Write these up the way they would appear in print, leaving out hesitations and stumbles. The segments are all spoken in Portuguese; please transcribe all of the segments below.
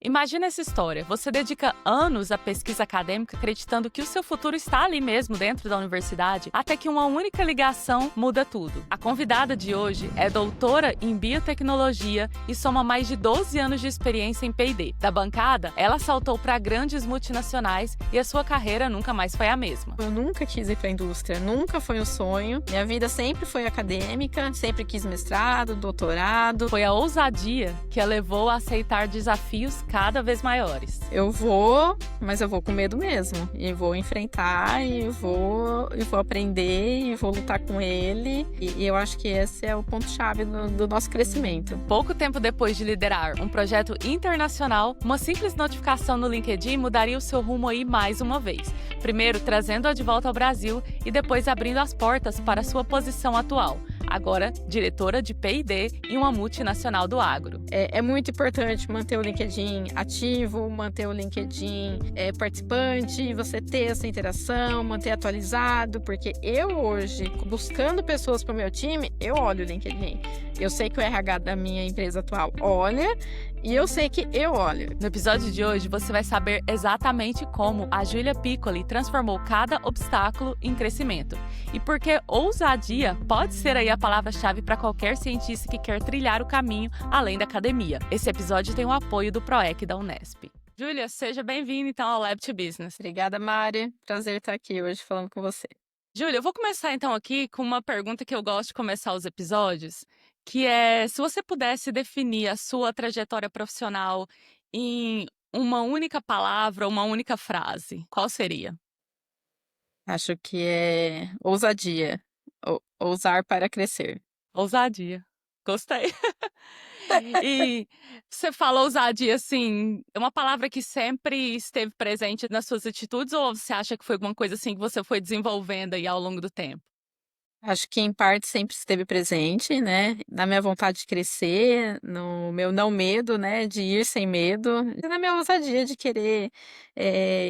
Imagina essa história. Você dedica anos à pesquisa acadêmica acreditando que o seu futuro está ali mesmo dentro da universidade, até que uma única ligação muda tudo. A convidada de hoje é doutora em biotecnologia e soma mais de 12 anos de experiência em P&D. Da bancada, ela saltou para grandes multinacionais e a sua carreira nunca mais foi a mesma. Eu nunca quis ir para a indústria, nunca foi um sonho. Minha vida sempre foi acadêmica, sempre quis mestrado, doutorado. Foi a ousadia que a levou a aceitar desafios cada vez maiores. Eu vou, mas eu vou com medo mesmo. E vou enfrentar, e vou aprender, e vou lutar com ele. E eu acho que esse é o ponto-chave do nosso crescimento. Pouco tempo depois de liderar um projeto internacional, uma simples notificação no LinkedIn mudaria o seu rumo aí mais uma vez. Primeiro trazendo-a de volta ao Brasil e depois abrindo as portas para a sua posição atual. Agora, diretora de P&D em uma multinacional do agro. É muito importante manter o LinkedIn ativo, manter o LinkedIn participante, você ter essa interação, manter atualizado, porque eu hoje, buscando pessoas para o meu time, eu olho o LinkedIn. Eu sei que o RH da minha empresa atual olha e eu sei que eu olho. No episódio de hoje, você vai saber exatamente como a Júlia Piccoli transformou cada obstáculo em crescimento. E por que ousadia pode ser aí a palavra-chave para qualquer cientista que quer trilhar o caminho além da academia. Esse episódio tem o apoio do PROEC da Unesp. Júlia, seja bem-vinda então ao Lab to Business. Obrigada, Mari. Prazer estar aqui hoje falando com você. Júlia, eu vou começar então aqui com uma pergunta que eu gosto de começar os episódios, que é se você pudesse definir a sua trajetória profissional em uma única palavra, uma única frase, qual seria? Acho que é ousadia. Ousar para crescer. Ousadia. Gostei. E você fala ousadia, assim, é uma palavra que sempre esteve presente nas suas atitudes ou você acha que foi alguma coisa assim que você foi desenvolvendo aí ao longo do tempo? Acho que em parte sempre esteve presente, né, na minha vontade de crescer, no meu não medo, né, de ir sem medo, e na minha ousadia de querer,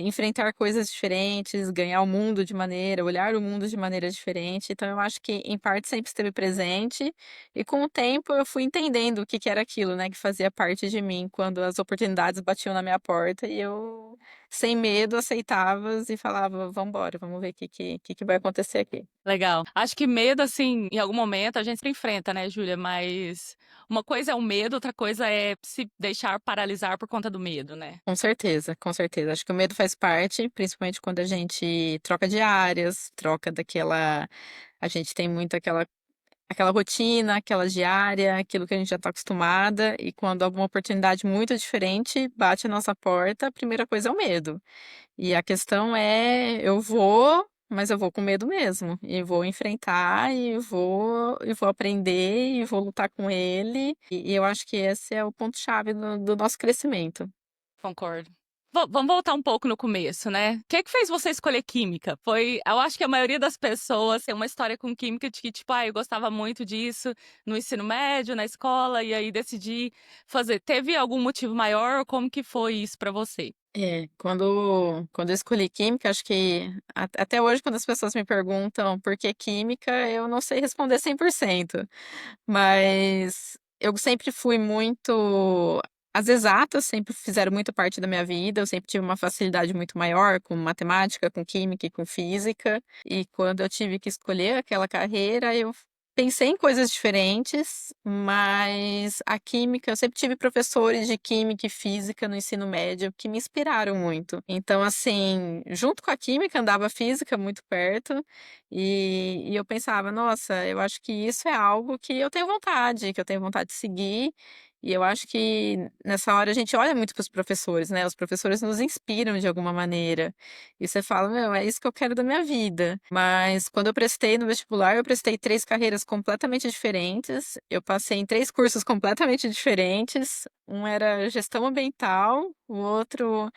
enfrentar coisas diferentes, ganhar o mundo de maneira olhar o mundo de maneira diferente. Então eu acho que em parte sempre esteve presente, e com o tempo eu fui entendendo o que que era aquilo, né, que fazia parte de mim quando as oportunidades batiam na minha porta e eu, sem medo, aceitava e falava: "Vamos embora, vamos ver o que vai acontecer aqui". Legal. Acho que medo, assim, em algum momento a gente enfrenta, né, Júlia? Mas uma coisa é o medo, outra coisa é se deixar paralisar por conta do medo, né? Com certeza, com certeza. Acho que o medo faz parte, principalmente quando a gente troca de áreas, troca daquela a gente tem muito aquela rotina, aquela diária, aquilo que a gente já está acostumada, e quando alguma oportunidade muito diferente bate a nossa porta, a primeira coisa é o medo. E a questão é, eu vou, mas eu vou com medo mesmo, e vou enfrentar, e vou aprender, e vou lutar com ele, e eu acho que esse é o ponto-chave do nosso crescimento. Concordo. Vamos voltar um pouco no começo, né? O que é que fez você escolher química? Eu acho que a maioria das pessoas tem uma história com química de que, tipo, eu gostava muito disso no ensino médio, na escola, e aí decidi fazer. Teve algum motivo maior? Como que foi isso pra você? Quando eu escolhi química, acho que até hoje quando as pessoas me perguntam por que química, eu não sei responder 100%, mas eu sempre fui muito as exatas sempre fizeram muito parte da minha vida, eu sempre tive uma facilidade muito maior com matemática, com química e com física, e quando eu tive que escolher aquela carreira, eu pensei em coisas diferentes, mas a química eu sempre tive professores de química e física no ensino médio que me inspiraram muito. Então, assim, junto com a química andava a física muito perto, e eu pensava: "Nossa, eu acho que isso é algo que eu tenho vontade, que eu tenho vontade de seguir". E eu acho que nessa hora a gente olha muito para os professores, né, os professores nos inspiram de alguma maneira. E você fala: "Meu, é isso que eu quero da minha vida". Mas quando eu prestei no vestibular, eu prestei 3 carreiras completamente diferentes, eu passei em 3 cursos completamente diferentes, um era gestão ambiental, o outro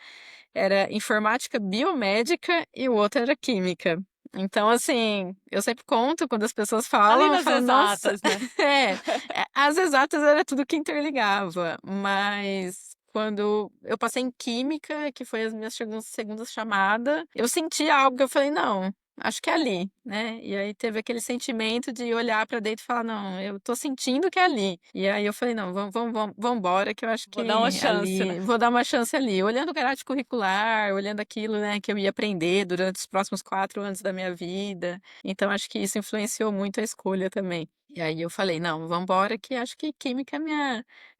era informática biomédica e o outro era química. Então, assim, eu sempre conto quando as pessoas Ali falam, eu nas falo: "Nossa". exatas, né? É, as exatas era tudo que interligava, mas quando eu passei em química, que foi as minhas segunda chamada, eu senti algo que eu falei: "Não, acho que é ali, né. E aí teve aquele sentimento de olhar pra dentro e falar: "Não, eu tô sentindo que é ali". E aí eu falei: "Não, vamos embora que eu acho Vou dar uma que chance, né? ali vou dar uma chance ali". Olhando o grade curricular, olhando aquilo, né, que eu ia aprender durante os próximos 4 anos da minha vida, então acho que isso influenciou muito a escolha também. E aí eu falei: "Não, vamos embora que acho que química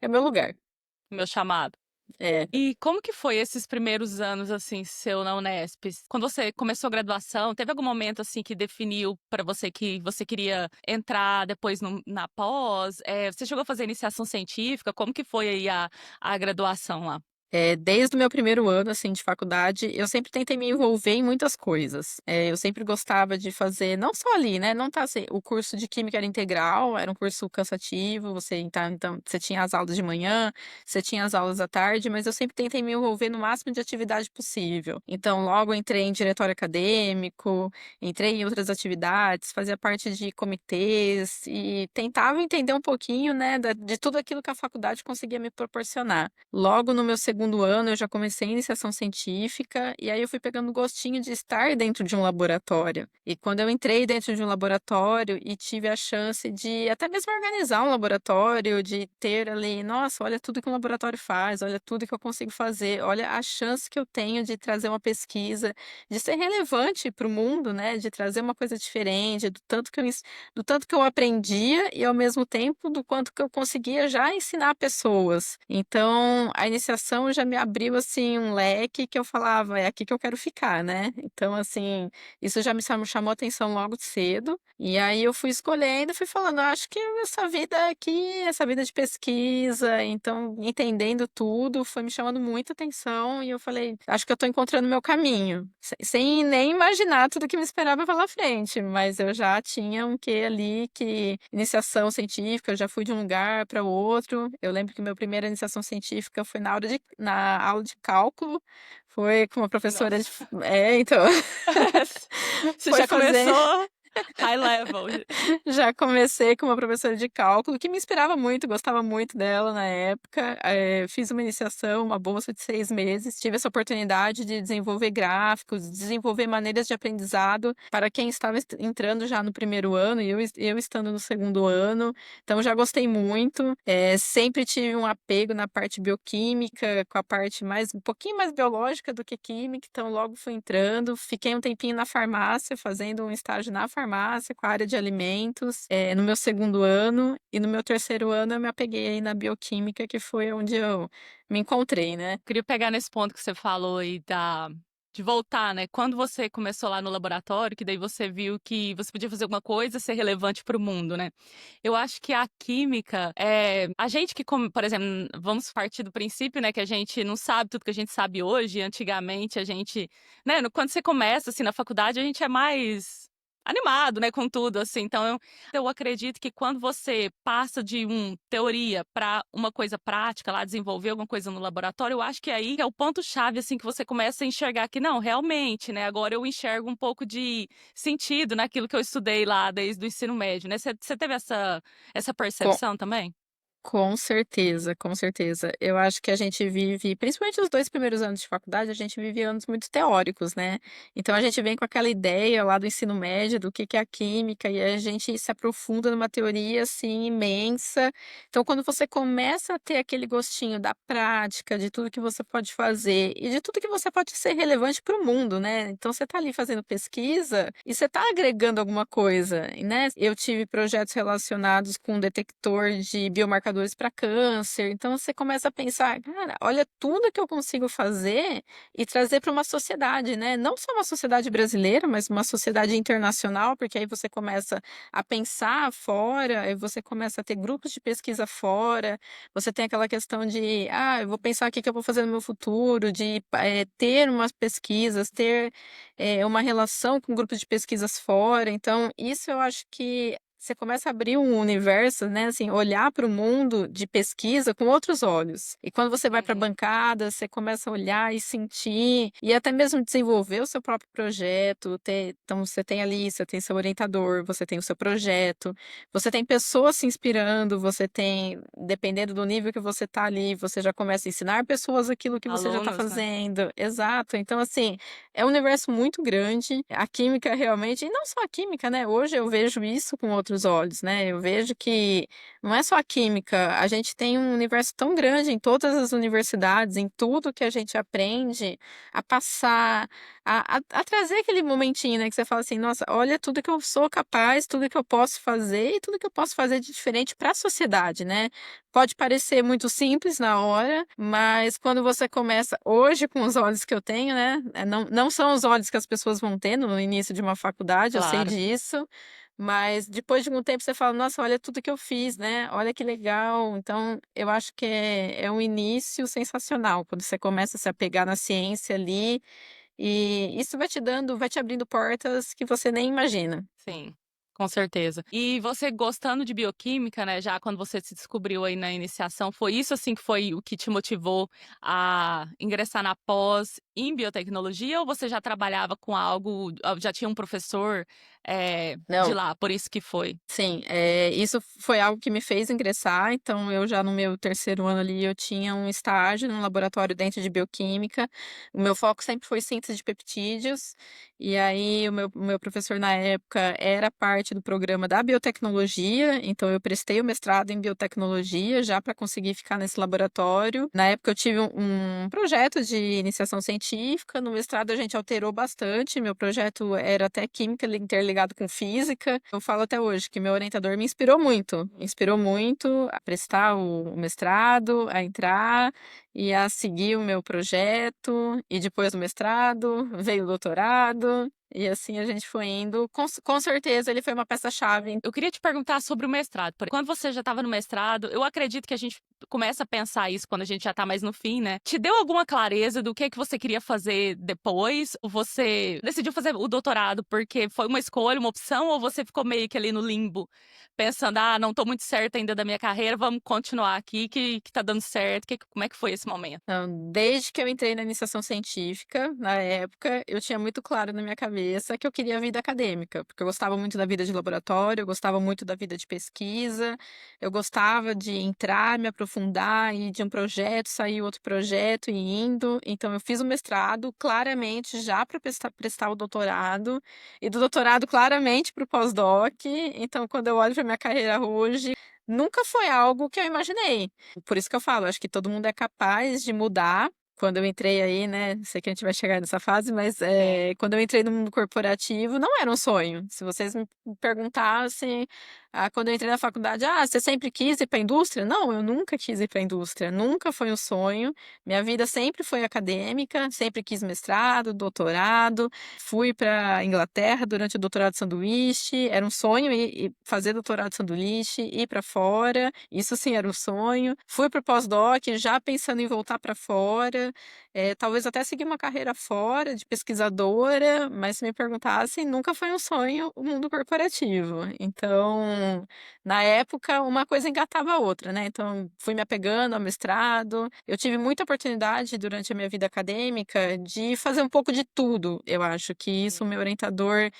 é meu lugar". Meu chamado. É. E como que foi esses primeiros anos, assim, seu na Unesp? Quando você começou a graduação, teve algum momento, assim, que definiu pra você que você queria entrar depois na pós? Você chegou a fazer iniciação científica? Como que foi aí a graduação lá? Desde o meu primeiro ano, assim, de faculdade, eu sempre tentei me envolver em muitas coisas. Eu sempre gostava de fazer não só ali, né, não tá assim, o curso de química era integral, era um curso cansativo, então você tinha as aulas de manhã, você tinha as aulas à tarde, mas eu sempre tentei me envolver no máximo de atividade possível. Então logo entrei em diretório acadêmico, entrei em outras atividades, fazia parte de comitês e tentava entender um pouquinho, né, de tudo aquilo que a faculdade conseguia me proporcionar. Logo no meu segundo ano, eu já comecei a iniciação científica, e aí eu fui pegando gostinho de estar dentro de um laboratório. E quando eu entrei dentro de um laboratório e tive a chance de até mesmo organizar um laboratório, de ter ali, nossa, olha tudo que um laboratório faz, olha tudo que eu consigo fazer, olha a chance que eu tenho de trazer uma pesquisa, de ser relevante para o mundo, né? De trazer uma coisa diferente, do tanto que eu aprendia e ao mesmo tempo do quanto que eu conseguia já ensinar pessoas. Então, a iniciação já me abriu, assim, um leque que eu falava: "É aqui que eu quero ficar", né. Então, assim, isso já me chamou atenção logo cedo, e aí eu fui escolhendo, fui falando: "Acho que essa vida aqui, essa vida de pesquisa", então entendendo tudo, foi me chamando muita atenção e eu falei: "Acho que eu estou encontrando o meu caminho", sem nem imaginar tudo que me esperava pela frente, mas eu já tinha um quê ali que iniciação científica, eu já fui de um lugar para outro. Eu lembro que minha primeira iniciação científica foi na aula de cálculo, foi com uma professora de Nossa, então, você foi já fazer começou high level. já comecei com uma professora de cálculo que me inspirava muito, gostava muito dela na época. Fiz uma iniciação, uma bolsa de 6 meses, tive essa oportunidade de desenvolver gráficos, desenvolver maneiras de aprendizado para quem estava entrando já no primeiro ano e eu estando no segundo ano. Então já gostei muito, sempre tive um apego na parte bioquímica, com a parte mais um pouquinho mais biológica do que química, então logo fui entrando. Fiquei um tempinho na farmácia, fazendo um estágio na farmácia, com a área de alimentos, no meu segundo ano, e no meu terceiro ano eu me apeguei aí na bioquímica, que foi onde eu me encontrei, né. Queria pegar nesse ponto que você falou aí de voltar, né, quando você começou lá no laboratório, que daí você viu que você podia fazer alguma coisa, ser relevante para o mundo, né. Eu acho que a química, a gente que por exemplo, vamos partir do princípio, né, que a gente não sabe tudo que a gente sabe hoje, antigamente a gente, né, quando você começa, assim, na faculdade, a gente é mais animado, né, com tudo, assim, então eu acredito que quando você passa de teoria para uma coisa prática lá, desenvolver alguma coisa no laboratório, eu acho que aí é o ponto-chave, assim, que você começa a enxergar que não, realmente, né, agora eu enxergo um pouco de sentido naquilo que eu estudei lá desde o ensino médio, né. Você teve essa Com percepção também? Com certeza, com certeza. Eu acho que a gente vive, principalmente os 2 primeiros anos de faculdade, a gente vive anos muito teóricos, né. Então a gente vem com aquela ideia lá do ensino médio do que é a química e a gente se aprofunda numa teoria, assim, imensa. Então quando você começa a ter aquele gostinho da prática, de tudo que você pode fazer e de tudo que você pode ser relevante para o mundo, né. Então você está ali fazendo pesquisa e você está agregando alguma coisa, né. Eu tive projetos relacionados com detector de biomarcadores para câncer, então você começa a pensar: "Cara, olha tudo que eu consigo fazer e trazer para uma sociedade", né, não só uma sociedade brasileira, mas uma sociedade internacional, porque aí você começa a pensar fora, aí você começa a ter grupos de pesquisa fora, você tem aquela questão de: "Ah, eu vou pensar o que que eu vou fazer no meu futuro", de ter umas pesquisas, ter, uma relação com grupos de pesquisas fora, então isso eu acho que você começa a abrir um universo, né, assim, olhar para o mundo de pesquisa com outros olhos. E quando você vai para a Uhum. bancada, você começa a olhar e sentir, e até mesmo desenvolver o seu próprio projeto. Então, você tem ali, você tem seu orientador, você tem o seu projeto, você tem pessoas se inspirando, você tem, dependendo do nível que você está ali, você já começa a ensinar pessoas aquilo que você já está Alunos, né? fazendo. Exato. Então, assim, é um universo muito grande. A química realmente, e não só a química, né? Hoje eu vejo isso com outros olhos, né? Eu vejo que não é só a química, a gente tem um universo tão grande em todas as universidades, em tudo que a gente aprende a passar, a trazer aquele momentinho, né? Que você fala assim, nossa, olha tudo que eu sou capaz, tudo que eu posso fazer e tudo que eu posso fazer de diferente para a sociedade, né? Pode parecer muito simples na hora, mas quando você começa hoje com os olhos que eu tenho, né? Não são os olhos que as pessoas vão ter no início de uma faculdade, eu sei Claro. disso, mas depois de um tempo você fala, nossa, olha tudo que eu fiz, né? Olha que legal. Então, eu acho que é um início sensacional quando você começa a se apegar na ciência ali, e isso vai te abrindo portas que você nem imagina. Sim, com certeza. E você gostando de bioquímica, né, já quando você se descobriu aí na iniciação, foi isso, assim, que foi o que te motivou a ingressar na pós em biotecnologia ou você já trabalhava com algo, já tinha um professor, de Não, lá, por isso que foi? sim, isso foi algo que me fez ingressar, então eu já no meu terceiro ano ali, eu tinha um estágio num laboratório dentro de bioquímica. O meu foco sempre foi síntese de peptídeos, e aí o meu professor na época era parte do programa da biotecnologia, então eu prestei o mestrado em biotecnologia já para conseguir ficar nesse laboratório. Na época eu tive um projeto de iniciação científica, no mestrado a gente alterou bastante, meu projeto era até química interligado com física. Eu falo até hoje que meu orientador me inspirou muito a prestar o mestrado, a entrar e a seguir o meu projeto, e depois do mestrado veio o doutorado, e assim a gente foi indo. Com certeza ele foi uma peça-chave. Eu queria te perguntar sobre o mestrado. Quando você já estava no mestrado, eu acredito que a gente começa a pensar isso quando a gente já está mais no fim, né? Te deu alguma clareza do que você queria fazer depois? Ou você decidiu fazer o doutorado porque foi uma escolha, uma opção, ou você ficou meio que ali no limbo, pensando, ah, não estou muito certa ainda da minha carreira, vamos continuar aqui que tá dando certo. Como é que foi esse momento? Então, desde que eu entrei na iniciação científica, na época, eu tinha muito claro na minha cabeça que eu queria a vida acadêmica, porque eu gostava muito da vida de laboratório, eu gostava muito da vida de pesquisa, eu gostava de entrar, me aprofundar, e de um projeto sair outro projeto e indo. Então, eu fiz o mestrado claramente já para prestar o doutorado, e do doutorado claramente para o pós-doc. Então, quando eu olho para minha carreira hoje, nunca foi algo que eu imaginei. Por isso que eu falo, acho que todo mundo é capaz de mudar. Quando eu entrei aí, né, sei que a gente vai chegar nessa fase, mas, Sim. quando eu entrei no mundo corporativo, não era um sonho. Se vocês me perguntassem, quando eu entrei na faculdade: "Ah, você sempre quis ir para a indústria?" Não, eu nunca quis ir para a indústria, nunca foi um sonho. Minha vida sempre foi acadêmica, sempre quis mestrado, doutorado. Fui para Inglaterra durante o doutorado de sanduíche, era um sonho ir fazer doutorado de sanduíche, ir para fora, isso sim era um sonho. Fui para o pós-doc já pensando em voltar para fora, talvez até seguir uma carreira fora de pesquisadora, mas se me perguntassem, nunca foi um sonho o mundo corporativo. Então, na época, uma coisa engatava a outra, né, então fui me apegando ao mestrado. Eu tive muita oportunidade durante a minha vida acadêmica de fazer um pouco de tudo. Eu acho que isso o meu orientador,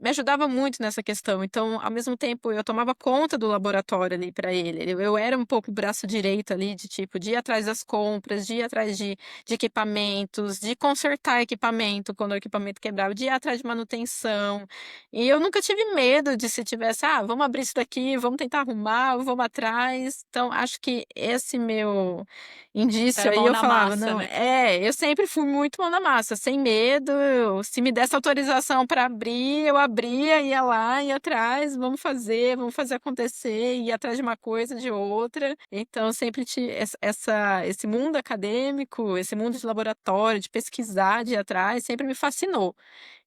me ajudava muito nessa questão. Então, ao mesmo tempo, eu tomava conta do laboratório ali para ele. Eu era um pouco o braço direito ali de, tipo, de ir atrás das compras, de ir atrás de equipamentos, de consertar equipamento quando o equipamento quebrava, de ir atrás de manutenção. E eu nunca tive medo de, se tivesse: "Ah, vamos abrir isso daqui, vamos tentar arrumar, vamos atrás". Então, acho que esse meu Você indício era aí, mão eu na falava: massa, "Não". né? Eu sempre fui muito mão na massa, sem medo. Se me desse autorização para abrir, eu abria, ia lá, ia atrás, vamos fazer acontecer, ia atrás de uma coisa, de outra. Então sempre esse mundo acadêmico, esse mundo de laboratório, de pesquisar, de ir atrás, sempre me fascinou.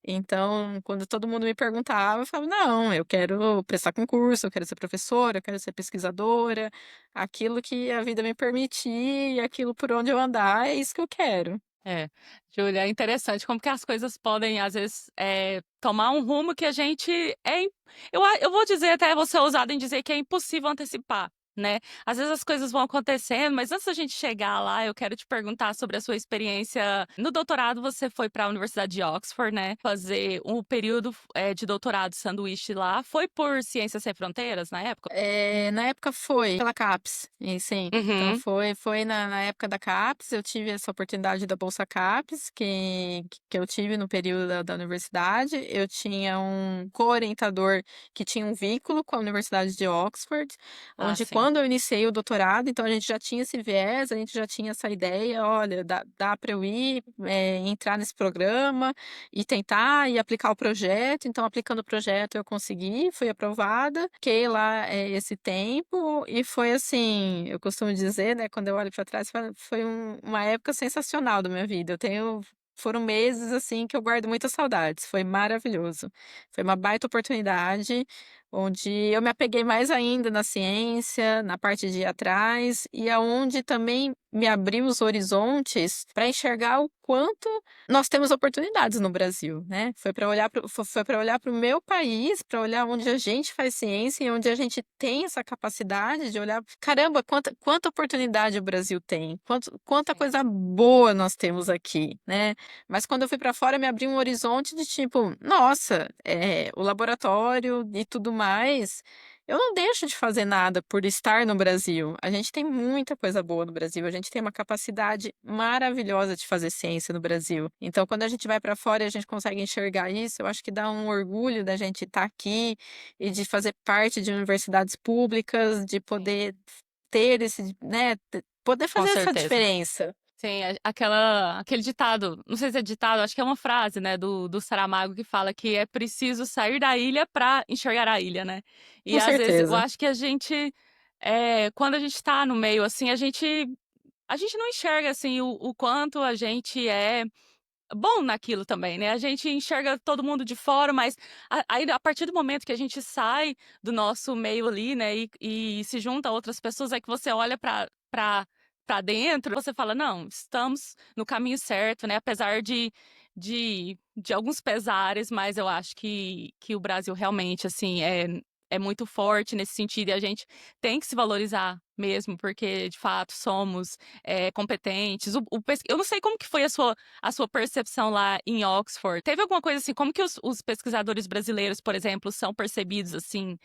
Então, quando todo mundo me perguntava, eu falava: "Não, eu quero prestar concurso, eu quero ser professora, eu quero ser pesquisadora, aquilo que a vida me permitir e aquilo por onde eu andar, é isso que eu quero". É, Júlia, é interessante como que as coisas podem, às vezes, tomar um rumo que a gente eu vou dizer até, vou ser ousada em dizer que é impossível antecipar, né? Às vezes as coisas vão acontecendo, mas antes da gente chegar lá, eu quero te perguntar sobre a sua experiência. No doutorado, você foi para a Universidade de Oxford, né? Fazer um período de doutorado sanduíche lá. Foi por Ciências Sem Fronteiras na época? Na época foi pela CAPES, e sim. Então Uhum. foi na época da CAPES, eu tive essa oportunidade da Bolsa CAPES, que eu tive no período da universidade. Eu tinha um co-orientador que tinha um vínculo com a Universidade de Oxford, Ah, onde sim. quando eu iniciei o doutorado, então a gente já tinha esse viés, a gente já tinha essa ideia, olha, dá para eu ir, entrar nesse programa e tentar e aplicar o projeto. Então, aplicando o projeto, eu consegui, fui aprovada, fiquei lá esse tempo e foi assim, eu costumo dizer, né, quando eu olho para trás, foi uma época sensacional da minha vida. Foram meses assim que eu guardo muitas saudades. Foi maravilhoso. Foi uma baita oportunidade, onde eu me apeguei mais ainda na ciência, na parte de ir atrás, e aonde também me abriu os horizontes para enxergar o quanto nós temos oportunidades no Brasil, né? Foi para olhar para o meu país, para olhar onde a gente faz ciência e onde a gente tem essa capacidade de olhar, caramba, quanta oportunidade o Brasil tem, quanta Sim. coisa boa nós temos aqui, né? Mas quando eu fui para fora, me abriu um horizonte de tipo, nossa, o laboratório e tudo mais. Eu não deixo de fazer nada por estar no Brasil. A gente tem muita coisa boa no Brasil. A gente tem uma capacidade maravilhosa de fazer ciência no Brasil. Então, quando a gente vai para fora e a gente consegue enxergar isso, eu acho que dá um orgulho da gente estar aqui e de fazer parte de universidades públicas, de Sim, poder ter esse, né, poder com fazer essa certeza. diferença. Sim, aquele ditado, não sei se é ditado, acho que é uma frase, né, do Saramago que fala que é preciso sair da ilha para enxergar a ilha, né? E Com às vezes eu certeza. acho que a gente, quando a gente tá no meio, assim, a gente não enxerga, assim, o quanto a gente é bom naquilo também, né? A gente enxerga todo mundo de fora, mas aí a partir do momento que a gente sai do nosso meio ali, né, e se junta a outras pessoas, é que você olha para dentro, você fala, não, estamos no caminho certo, né? Apesar de alguns pesares, mas eu acho que o Brasil realmente, assim, é muito forte nesse sentido e a gente tem que se valorizar mesmo, porque de fato somos competentes. Eu não sei como que foi a sua percepção lá em Oxford. Teve alguma coisa assim, como que os pesquisadores brasileiros, por exemplo, são percebidos assim,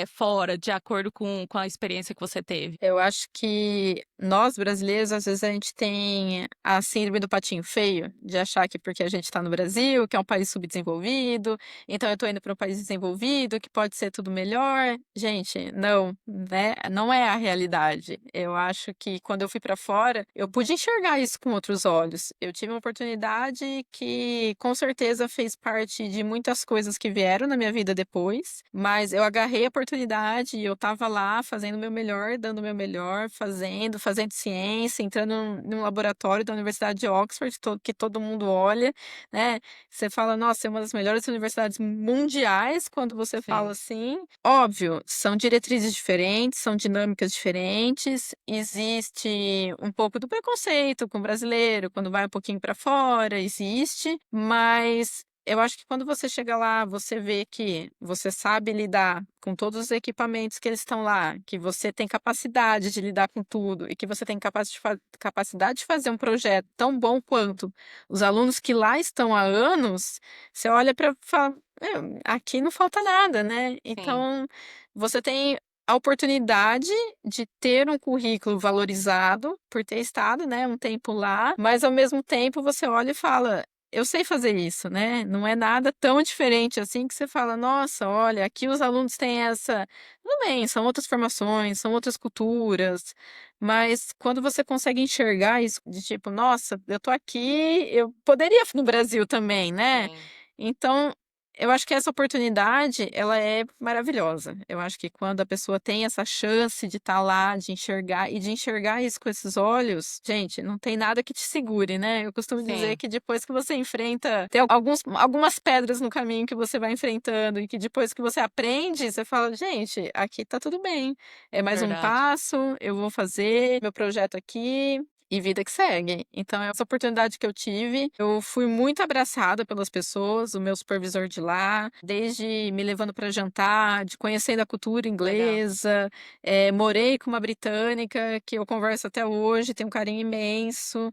fora, de acordo com a experiência que você teve? Eu acho que nós brasileiros, às vezes, a gente tem a síndrome do patinho feio, de achar que porque a gente está no Brasil, que é um país subdesenvolvido, então eu estou indo para um país desenvolvido, que pode ser tudo melhor. Gente, não, né? Não é a realidade. Eu acho que quando eu fui para fora, eu pude enxergar isso com outros olhos. Eu tive uma oportunidade que, com certeza, fez parte de muitas coisas que vieram na minha vida depois, mas eu agarrei a oportunidade e eu estava lá fazendo o meu melhor, dando o meu melhor, fazendo ciência, entrando num laboratório da Universidade de Oxford, que todo mundo olha, né? Você fala, nossa, é uma das melhores universidades mundiais quando você fala Sim, assim. Óbvio, são diretrizes diferentes, são dinâmicas diferentes, existe um pouco do preconceito com o brasileiro, quando vai um pouquinho para fora, existe, mas eu acho que quando você chega lá, você vê que você sabe lidar com todos os equipamentos que eles estão lá, que você tem capacidade de lidar com tudo e que você tem capacidade de fazer um projeto tão bom quanto os alunos que lá estão há anos, você olha para fala, "Meu, aqui não falta nada, né?" sim, Então, você tem a oportunidade de ter um currículo valorizado por ter estado, né, um tempo lá, mas ao mesmo tempo você olha e fala, eu sei fazer isso, né? Não é nada tão diferente assim que você fala, nossa, olha, aqui os alunos têm essa. Tudo bem, são outras formações, são outras culturas, mas quando você consegue enxergar isso de tipo, nossa, eu tô aqui, eu poderia no Brasil também, né? sim. Então, eu acho que essa oportunidade, ela é maravilhosa. Eu acho que quando a pessoa tem essa chance de estar lá, de enxergar e de enxergar isso com esses olhos, gente, não tem nada que te segure, né? Eu costumo dizer Sim, que depois que você enfrenta, tem algumas pedras no caminho que você vai enfrentando e que depois que você aprende, você fala, gente, aqui tá tudo bem. É mais um verdade. passo, eu vou fazer meu projeto aqui. e vida que segue. Então, essa oportunidade que eu tive, eu fui muito abraçada pelas pessoas, o meu supervisor de lá, desde me levando para jantar, de conhecendo a cultura Legal. inglesa, morei com uma britânica que eu converso até hoje, tenho um carinho imenso,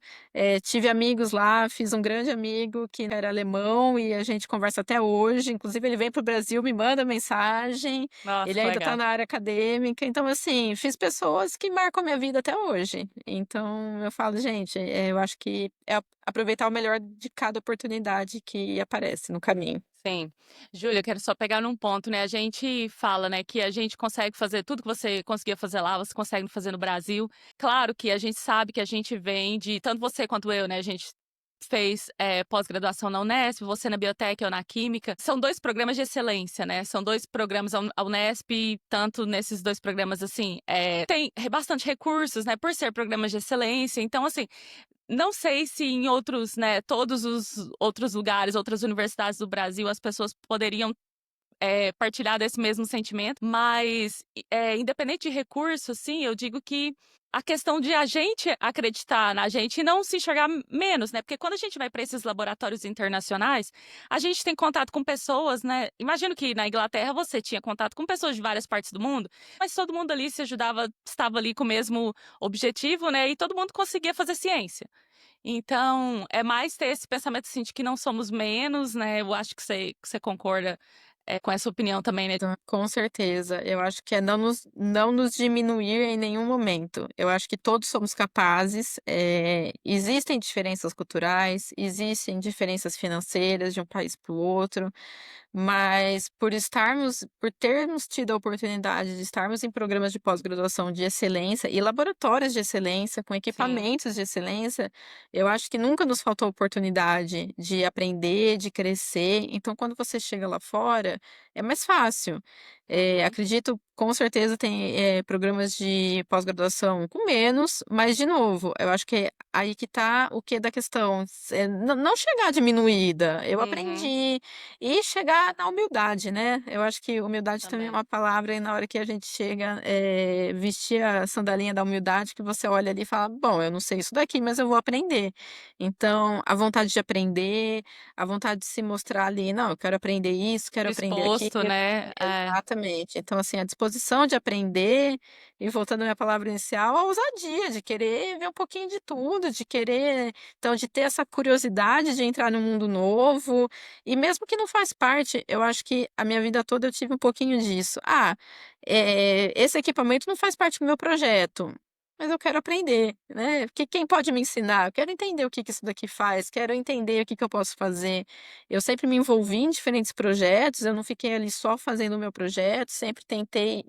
tive amigos lá, fiz um grande amigo que era alemão e a gente conversa até hoje, inclusive ele vem para o Brasil, me manda mensagem, Nossa, ele que ainda está legal. na área acadêmica, então assim, fiz pessoas que marcam a minha vida até hoje. Então eu falo: "Gente, eu acho que é aproveitar o melhor de cada oportunidade que aparece no caminho". Sim. Júlia, eu quero só pegar num ponto, né, a gente fala, né, que a gente consegue fazer tudo que você conseguia fazer lá, você consegue fazer no Brasil. Claro que a gente sabe que a gente vem de tanto você quanto eu, né, a gente fez, pós-graduação na Unesp, você na biotec, eu na química. São 2 programas de excelência, né, são 2 programas a Unesp, tanto nesses 2 programas, assim, tem bastante recursos, né, por ser programas de excelência, então, assim, não sei se em outros, né, todos os outros lugares, outras universidades do Brasil, as pessoas poderiam, partilhar desse mesmo sentimento, mas, independente de recurso, assim, eu digo que a questão de a gente acreditar na gente e não se enxergar menos, né, porque quando a gente vai para esses laboratórios internacionais, a gente tem contato com pessoas, né, imagino que na Inglaterra você tinha contato com pessoas de várias partes do mundo, mas todo mundo ali se ajudava, estava ali com o mesmo objetivo, né, e todo mundo conseguia fazer ciência. Então, é mais ter esse pensamento, assim, de que não somos menos, né, eu acho que você concorda, com essa opinião também, né. Com certeza, eu acho que é não nos diminuir em nenhum momento. Eu acho que todos somos capazes, existem diferenças culturais, existem diferenças financeiras de um país para o outro, mas por termos tido a oportunidade de estarmos em programas de pós-graduação de excelência e laboratórios de excelência, com Sim. equipamentos de excelência, eu acho que nunca nos faltou oportunidade de aprender, de crescer. Então, quando você chega lá fora, é mais fácil. Uhum. Acredito, com certeza tem, programas de pós-graduação com menos, mas de novo, eu acho que é aí que tá o quê da questão, não chegar diminuída, eu Uhum. aprendi, e chegar na humildade, né. Eu acho que humildade também é Também. uma palavra e na hora que a gente chega, vestir a sandalinha da humildade que você olha ali e fala: "Bom, eu não sei isso daqui, mas eu vou aprender". Então, a vontade de aprender, a vontade de se mostrar ali: "Não, eu quero aprender isso, quero aprender aquilo". Disposto, né. É. Exatamente. Então, assim, a disposição de aprender, e voltando à minha palavra inicial, a ousadia de querer ver um pouquinho de tudo, de querer então, de ter essa curiosidade de entrar num mundo novo, e mesmo que não faz parte, eu acho que a minha vida toda eu tive um pouquinho disso. "Ah, esse equipamento não faz parte do meu projeto, mas eu quero aprender, né, porque quem pode me ensinar? Eu quero entender o que que isso daqui faz, quero entender o que que eu posso fazer". Eu sempre me envolvi em diferentes projetos, eu não fiquei ali só fazendo o meu projeto, sempre tentei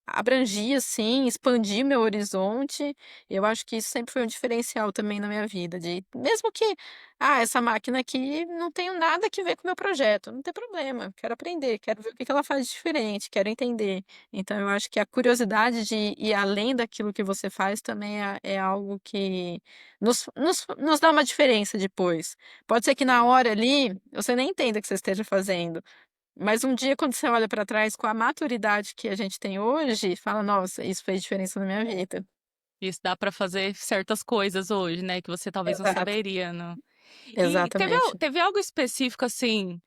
abrangir, assim, expandir meu horizonte. Eu acho que isso sempre foi um diferencial também na minha vida, de mesmo que, essa máquina aqui não tenho nada que ver com o meu projeto, não tem problema, quero aprender, quero ver o que que ela faz de diferente, quero entender. Então eu acho que a curiosidade de ir além daquilo que você faz também é algo que nos dá uma diferença depois. Pode ser que na Sim. hora ali, você nem entenda o que você esteja fazendo, mas um dia quando você olha para trás com a maturidade que a gente tem hoje, fala: "Nossa, isso fez diferença na minha vida". Isso dá pra fazer certas coisas hoje, né, que você talvez não Exato, saberia, não. E exatamente. teve algo específico, assim,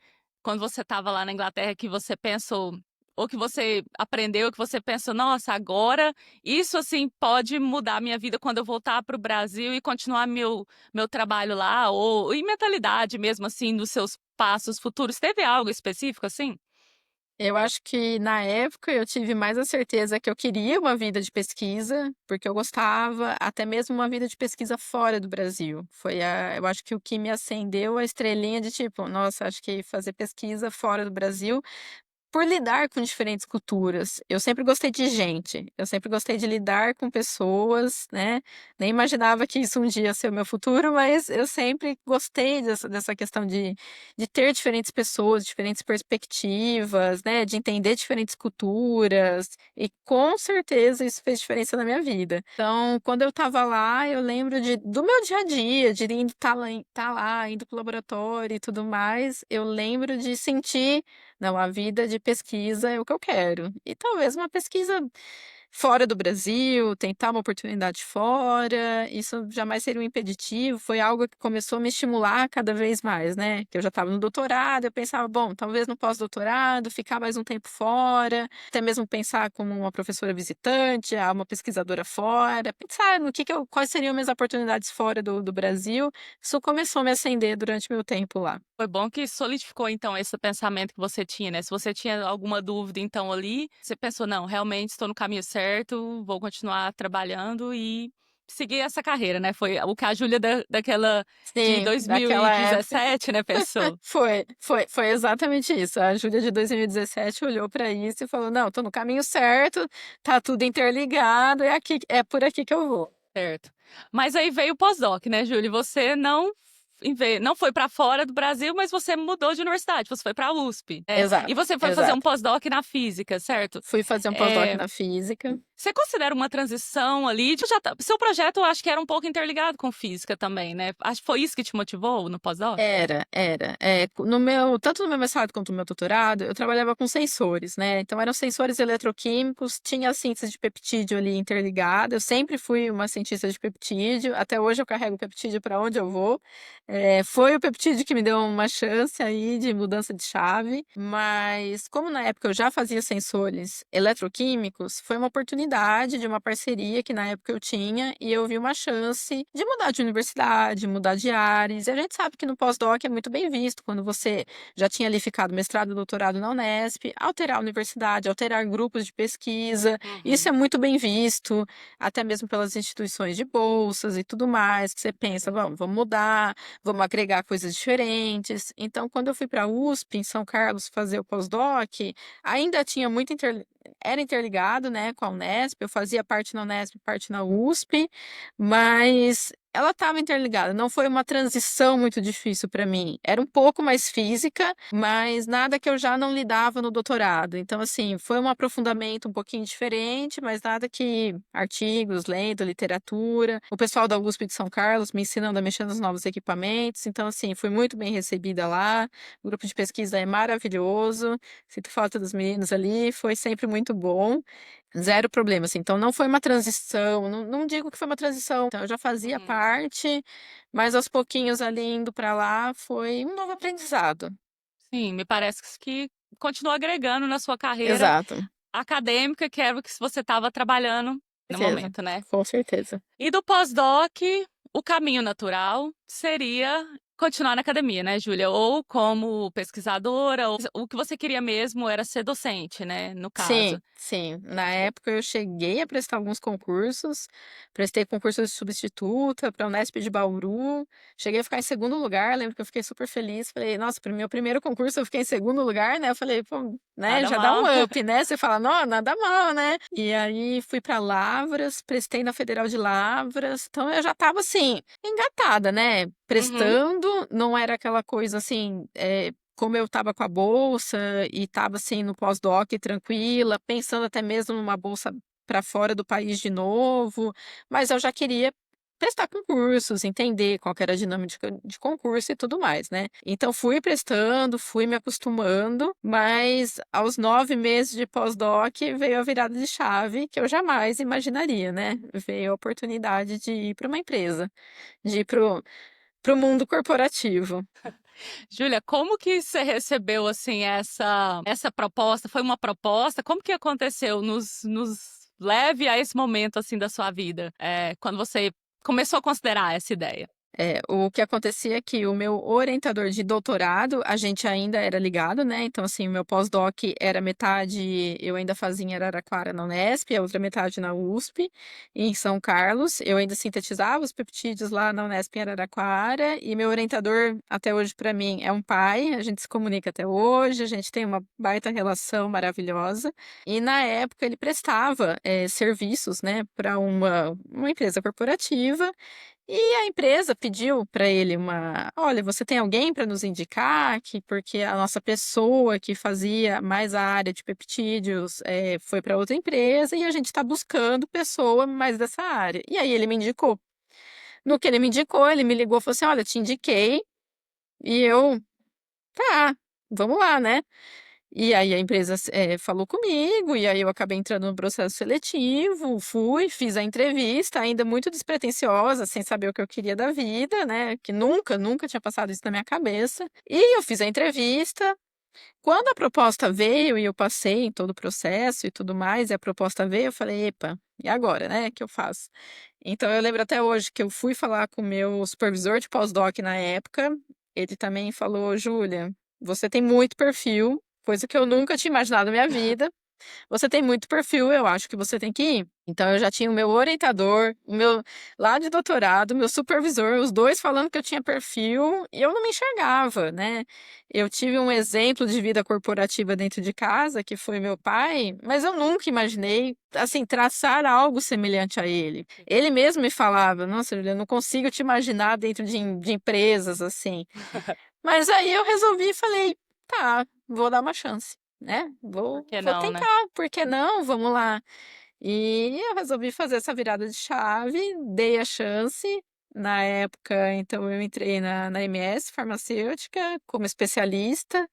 quando você estava lá na Inglaterra que você pensou ou que você aprendeu, que você pensou: "Nossa, agora isso, assim, pode mudar a minha vida quando eu voltar para o Brasil e continuar meu trabalho lá", ou e mentalidade mesmo, assim, nos seus passos futuros. Teve algo específico, assim? Eu acho que na época eu tive mais a certeza que eu queria uma vida de pesquisa, porque eu gostava, até mesmo uma vida de pesquisa fora do Brasil. Eu acho que o que me acendeu a estrelinha de tipo: "Nossa, acho que fazer pesquisa fora do Brasil". Por lidar com diferentes culturas, eu sempre gostei de gente, eu sempre gostei de lidar com pessoas, né, nem imaginava que isso um dia ia ser o meu futuro, mas eu sempre gostei dessa questão de ter diferentes pessoas, diferentes perspectivas, né, de entender diferentes culturas, e com certeza isso fez diferença na minha vida. Então, quando eu estava lá, eu lembro do meu dia a dia, de indo estar lá, indo para o laboratório e tudo mais, eu lembro de sentir não, a vida de pesquisa é o que eu quero. E talvez uma pesquisa fora do Brasil, tentar uma oportunidade fora, isso jamais seria um impeditivo, foi algo que começou a me estimular cada vez mais, né? Que eu já estava no doutorado, eu pensava, bom, talvez no pós-doutorado, ficar mais um tempo fora, até mesmo pensar como uma professora visitante, uma pesquisadora fora, pensar no quais seriam minhas oportunidades fora do Brasil. Isso começou a me acender durante meu tempo lá. Foi bom que solidificou, então, esse pensamento que você tinha, né? Se você tinha alguma dúvida, então, ali, você pensou, não, realmente estou no caminho certo, vou continuar trabalhando e seguir essa carreira, né? Foi o que a Júlia daquela de Sim, daquela época. 2017, né, pensou. Foi exatamente isso. A Júlia de 2017 olhou para isso e falou: não, tô no caminho certo, tá tudo interligado, é por aqui que eu vou. Certo. Mas aí veio o pós-doc, né, Júlia? Você não foi para fora do Brasil, mas você mudou de universidade, você foi para a USP. E Exato, você foi fazer um exato. pós-doc na física, certo? Fui fazer um pós-doc É, na física. Você considera uma transição ali? Seu projeto, eu acho que era um pouco interligado com física também, né? Acho que foi isso que te motivou no pós-doc? Era. Tanto no meu mestrado quanto no meu doutorado, eu trabalhava com sensores, né? Então eram sensores eletroquímicos, tinha a síntese de peptídeo ali interligada. Eu sempre fui uma cientista de peptídeo, até hoje eu carrego peptídeo para onde eu vou. Foi o peptídeo que me deu uma chance aí de mudança de chave, mas como na época eu já fazia sensores eletroquímicos, foi uma oportunidade de uma parceria que na época eu tinha e eu vi uma chance de mudar de universidade, mudar de áreas. E a gente sabe que no pós-doc é muito bem visto quando você já tinha ali ficado mestrado e doutorado na Unesp, alterar a universidade, alterar grupos de pesquisa. Isso Uhum. é muito bem visto, até mesmo pelas instituições de bolsas e tudo mais, que você pensa, vamos mudar, vamos agregar coisas diferentes. Então, quando eu fui para a USP, em São Carlos, fazer o pós-doc, ainda tinha era interligado, né, com a Unesp, eu fazia parte na Unesp, parte na USP, mas ela estava interligada, não foi uma transição muito difícil para mim. Era um pouco mais física, mas nada que eu já não lidava no doutorado. Então, assim, foi um aprofundamento um pouquinho diferente, mas nada que artigos, lendo, literatura. O pessoal da USP de São Carlos me ensinando a mexer nos novos equipamentos. Então, assim, fui muito bem recebida lá. O grupo de pesquisa é maravilhoso. Sinto falta dos meninos ali, foi sempre muito bom. Zero problema, assim. Então, não foi uma transição, não digo que foi uma transição. Então, eu já fazia Uhum. parte, mas aos pouquinhos ali indo para lá foi um novo aprendizado. Sim, me parece que continua agregando na sua carreira Exato, acadêmica, que era o que você estava trabalhando no certeza, momento, né? com certeza. E do pós-doc, o caminho natural seria continuar na academia, né, Júlia? Ou como pesquisadora, ou o que você queria mesmo era ser docente, né, no caso. Sim. Na época eu cheguei a prestar alguns concursos, prestei concurso de substituta para a Unesp de Bauru, cheguei a ficar em segundo lugar, lembro que eu fiquei super feliz, falei, nossa, para o meu primeiro concurso eu fiquei em segundo lugar, né? Eu falei, pô, né, Nada já dá um mal. up, né? Você fala, não, nada mal, né? E aí fui para Lavras, prestei na Federal de Lavras, então eu já estava assim, engatada, né? Uhum. Prestando, não era aquela coisa assim, como eu estava com a bolsa e estava assim no pós-doc tranquila, pensando até mesmo numa bolsa para fora do país de novo, mas eu já queria prestar concursos, entender qual que era a dinâmica de concurso e tudo mais, né? Então fui prestando, fui me acostumando, mas aos 9 meses de pós-doc veio a virada de chave que eu jamais imaginaria, né? Veio a oportunidade de ir para uma empresa, de ir para o mundo corporativo. Júlia, como que você recebeu assim essa proposta? Foi uma proposta? Como que aconteceu? Nos leve a esse momento assim da sua vida, quando você começou a considerar essa ideia. O que acontecia é que o meu orientador de doutorado, a gente ainda era ligado, né? Então, assim, o meu pós-doc era metade, eu ainda fazia em Araraquara na Unesp, a outra metade na USP, em São Carlos. Eu ainda sintetizava os peptídeos lá na Unesp em Araraquara, e meu orientador, até hoje, para mim, é um pai, a gente se comunica até hoje, a gente tem uma baita relação maravilhosa. E na época ele prestava serviços, né, para uma empresa corporativa. E a empresa pediu para ele olha, você tem alguém para nos indicar? Porque a nossa pessoa que fazia mais a área de peptídeos foi para outra empresa e a gente está buscando pessoa mais dessa área. E aí ele me indicou. No que ele me indicou, ele me ligou e falou assim: olha, te indiquei. E eu, tá, vamos lá, né? E aí a empresa falou comigo, e aí eu acabei entrando no processo seletivo, fui, fiz a entrevista, ainda muito despretensiosa, sem saber o que eu queria da vida, né? Que nunca tinha passado isso na minha cabeça. E eu fiz a entrevista. Quando a proposta veio e eu passei em todo o processo e tudo mais, e a proposta veio, eu falei, epa, e agora, né? O que eu faço? Então eu lembro até hoje que eu fui falar com o meu supervisor de pós-doc na época. Ele também falou, Júlia, você tem muito perfil, coisa que eu nunca tinha imaginado na minha vida. Você tem muito perfil, eu acho que você tem que ir. Então eu já tinha o meu orientador, o meu lá de doutorado, meu supervisor, os dois falando que eu tinha perfil e eu não me enxergava, né? Eu tive um exemplo de vida corporativa dentro de casa, que foi meu pai, mas eu nunca imaginei, assim, traçar algo semelhante a ele. Ele mesmo me falava, nossa, Julia, eu não consigo te imaginar dentro de empresas assim. Mas aí eu resolvi e falei, tá, vou dar uma chance, né? Por que Vou não, né? tentar, por que não? Vamos lá. E eu resolvi fazer essa virada de chave, dei a chance. Na época, então, eu entrei na MS farmacêutica como especialista.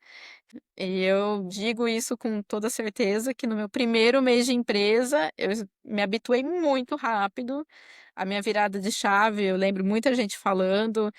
E eu digo isso com toda certeza, que no meu primeiro mês de empresa, eu me habituei muito rápido. A minha virada de chave, eu lembro muita gente falando,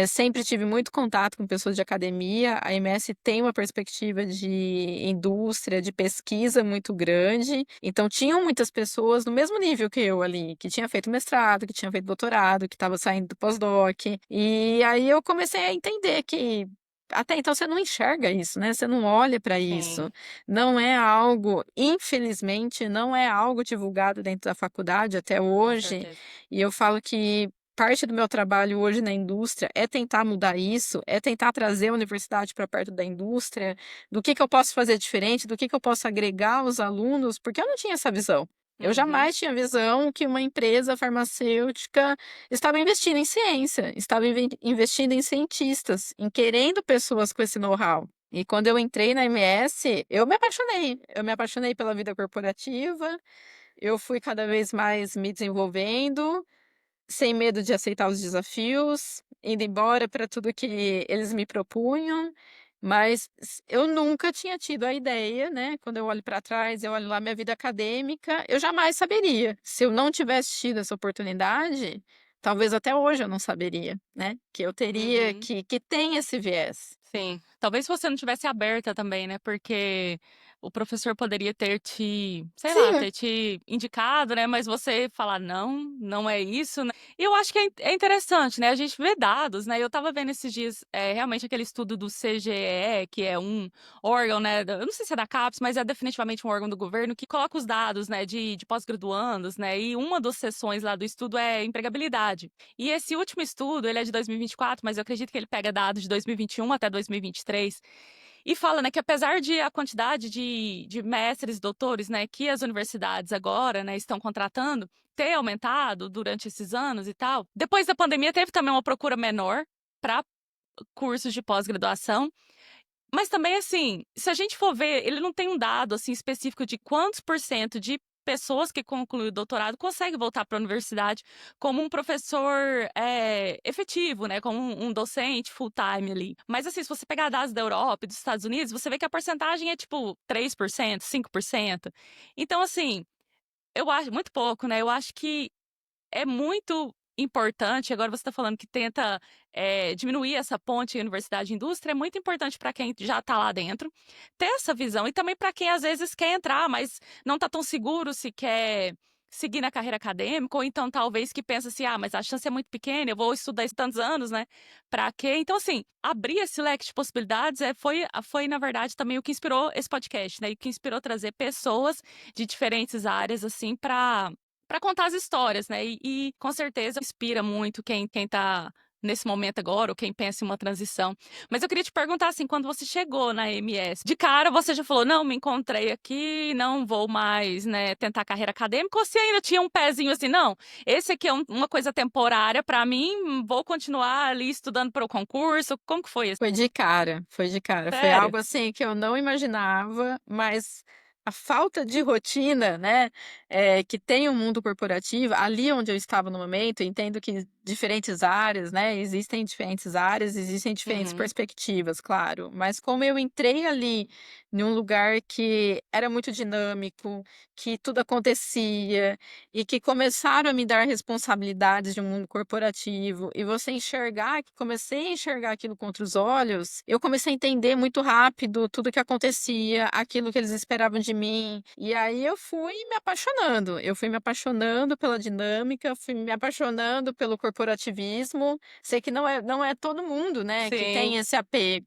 sempre tive muito contato com pessoas de academia. A MS tem uma perspectiva de indústria, de pesquisa muito grande. Então, tinham muitas pessoas no mesmo nível que eu ali, que tinha feito mestrado, que tinha feito doutorado, que estava saindo do pós-doc. E aí eu comecei a entender que até então você não enxerga isso, né? Você não olha para isso. Sim, Não é algo, infelizmente, não é algo divulgado dentro da faculdade até com hoje. certeza. E eu falo que parte do meu trabalho hoje na indústria é tentar mudar isso, é tentar trazer a universidade para perto da indústria, do que eu posso fazer diferente, do que eu posso agregar aos alunos, porque eu não tinha essa visão. Eu Uhum, jamais tinha visão que uma empresa farmacêutica estava investindo em ciência, estava investindo em cientistas, em querendo pessoas com esse know-how. E quando eu entrei na MS, eu me apaixonei. Eu me apaixonei pela vida corporativa, eu fui cada vez mais me desenvolvendo, sem medo de aceitar os desafios, indo embora para tudo que eles me propunham. Mas eu nunca tinha tido a ideia, né? Quando eu olho para trás, eu olho lá minha vida acadêmica, eu jamais saberia. Se eu não tivesse tido essa oportunidade, talvez até hoje eu não saberia, né? Que eu teria uhum. que tem esse viés. Sim, talvez você não tivesse aberta também, né, porque o professor poderia ter te, sei lá, Sim, ter te indicado, né, mas você falar: "Não, não é isso", né. E eu acho que é interessante, né, a gente vê dados, né, eu estava vendo esses dias, realmente aquele estudo do CGE, que é um órgão, né, eu não sei se é da CAPES, mas é definitivamente um órgão do governo que coloca os dados, né, de pós-graduandos, né, e uma das seções lá do estudo é empregabilidade. E esse último estudo, ele é de 2024, mas eu acredito que ele pega dados de 2021 até 2023, e fala, né, que apesar de a quantidade de mestres e doutores, né, que as universidades agora, né, estão contratando, ter aumentado durante esses anos e tal, depois da pandemia teve também uma procura menor para cursos de pós-graduação, mas também, assim, se a gente for ver, ele não tem um dado, assim, específico de quantos por cento de pessoas que concluem o doutorado conseguem voltar para a universidade como um professor, efetivo, né, como um docente full-time ali. Mas, assim, se você pegar dados da Europa e dos Estados Unidos, você vê que a porcentagem é, tipo, 3%, 5%. Então, assim, eu acho muito pouco, né, eu acho que é muito importante, agora você está falando que tenta, diminuir essa ponte universidade e indústria, é muito importante para quem já está lá dentro, ter essa visão e também para quem às vezes quer entrar, mas não está tão seguro se quer seguir na carreira acadêmica, ou então talvez que pensa assim: "Ah, mas a chance é muito pequena, eu vou estudar isso tantos anos, né, para quê?". Então assim, abrir esse leque de possibilidades, foi na verdade também o que inspirou esse podcast, né, e o que inspirou trazer pessoas de diferentes áreas, assim, para contar as histórias, né, e com certeza inspira muito quem tá nesse momento agora ou quem pensa em uma transição. Mas eu queria te perguntar, assim, quando você chegou na MS, de cara você já falou: "Não, me encontrei aqui, não vou mais, né, tentar carreira acadêmica", ou se ainda tinha um pezinho assim: "Não, esse aqui é uma coisa temporária para mim, vou continuar ali estudando para o concurso", como que foi isso? foi de cara, foi de cara. Foi Sério? algo assim que eu não imaginava, mas a falta de rotina, né, que tem o mundo corporativo, ali onde eu estava no momento, entendo que diferentes áreas, né, existem diferentes áreas, existem diferentes Uhum. perspectivas, claro. Mas como eu entrei ali em um lugar que era muito dinâmico, que tudo acontecia e que começaram a me dar responsabilidades de um mundo corporativo e você enxergar, que comecei a enxergar aquilo com outros olhos, eu comecei a entender muito rápido tudo que acontecia, aquilo que eles esperavam de mim. E aí eu fui me apaixonando pela dinâmica, fui me apaixonando pelo corporativismo. Sei que não é todo mundo, né, que tem Sim, esse apego,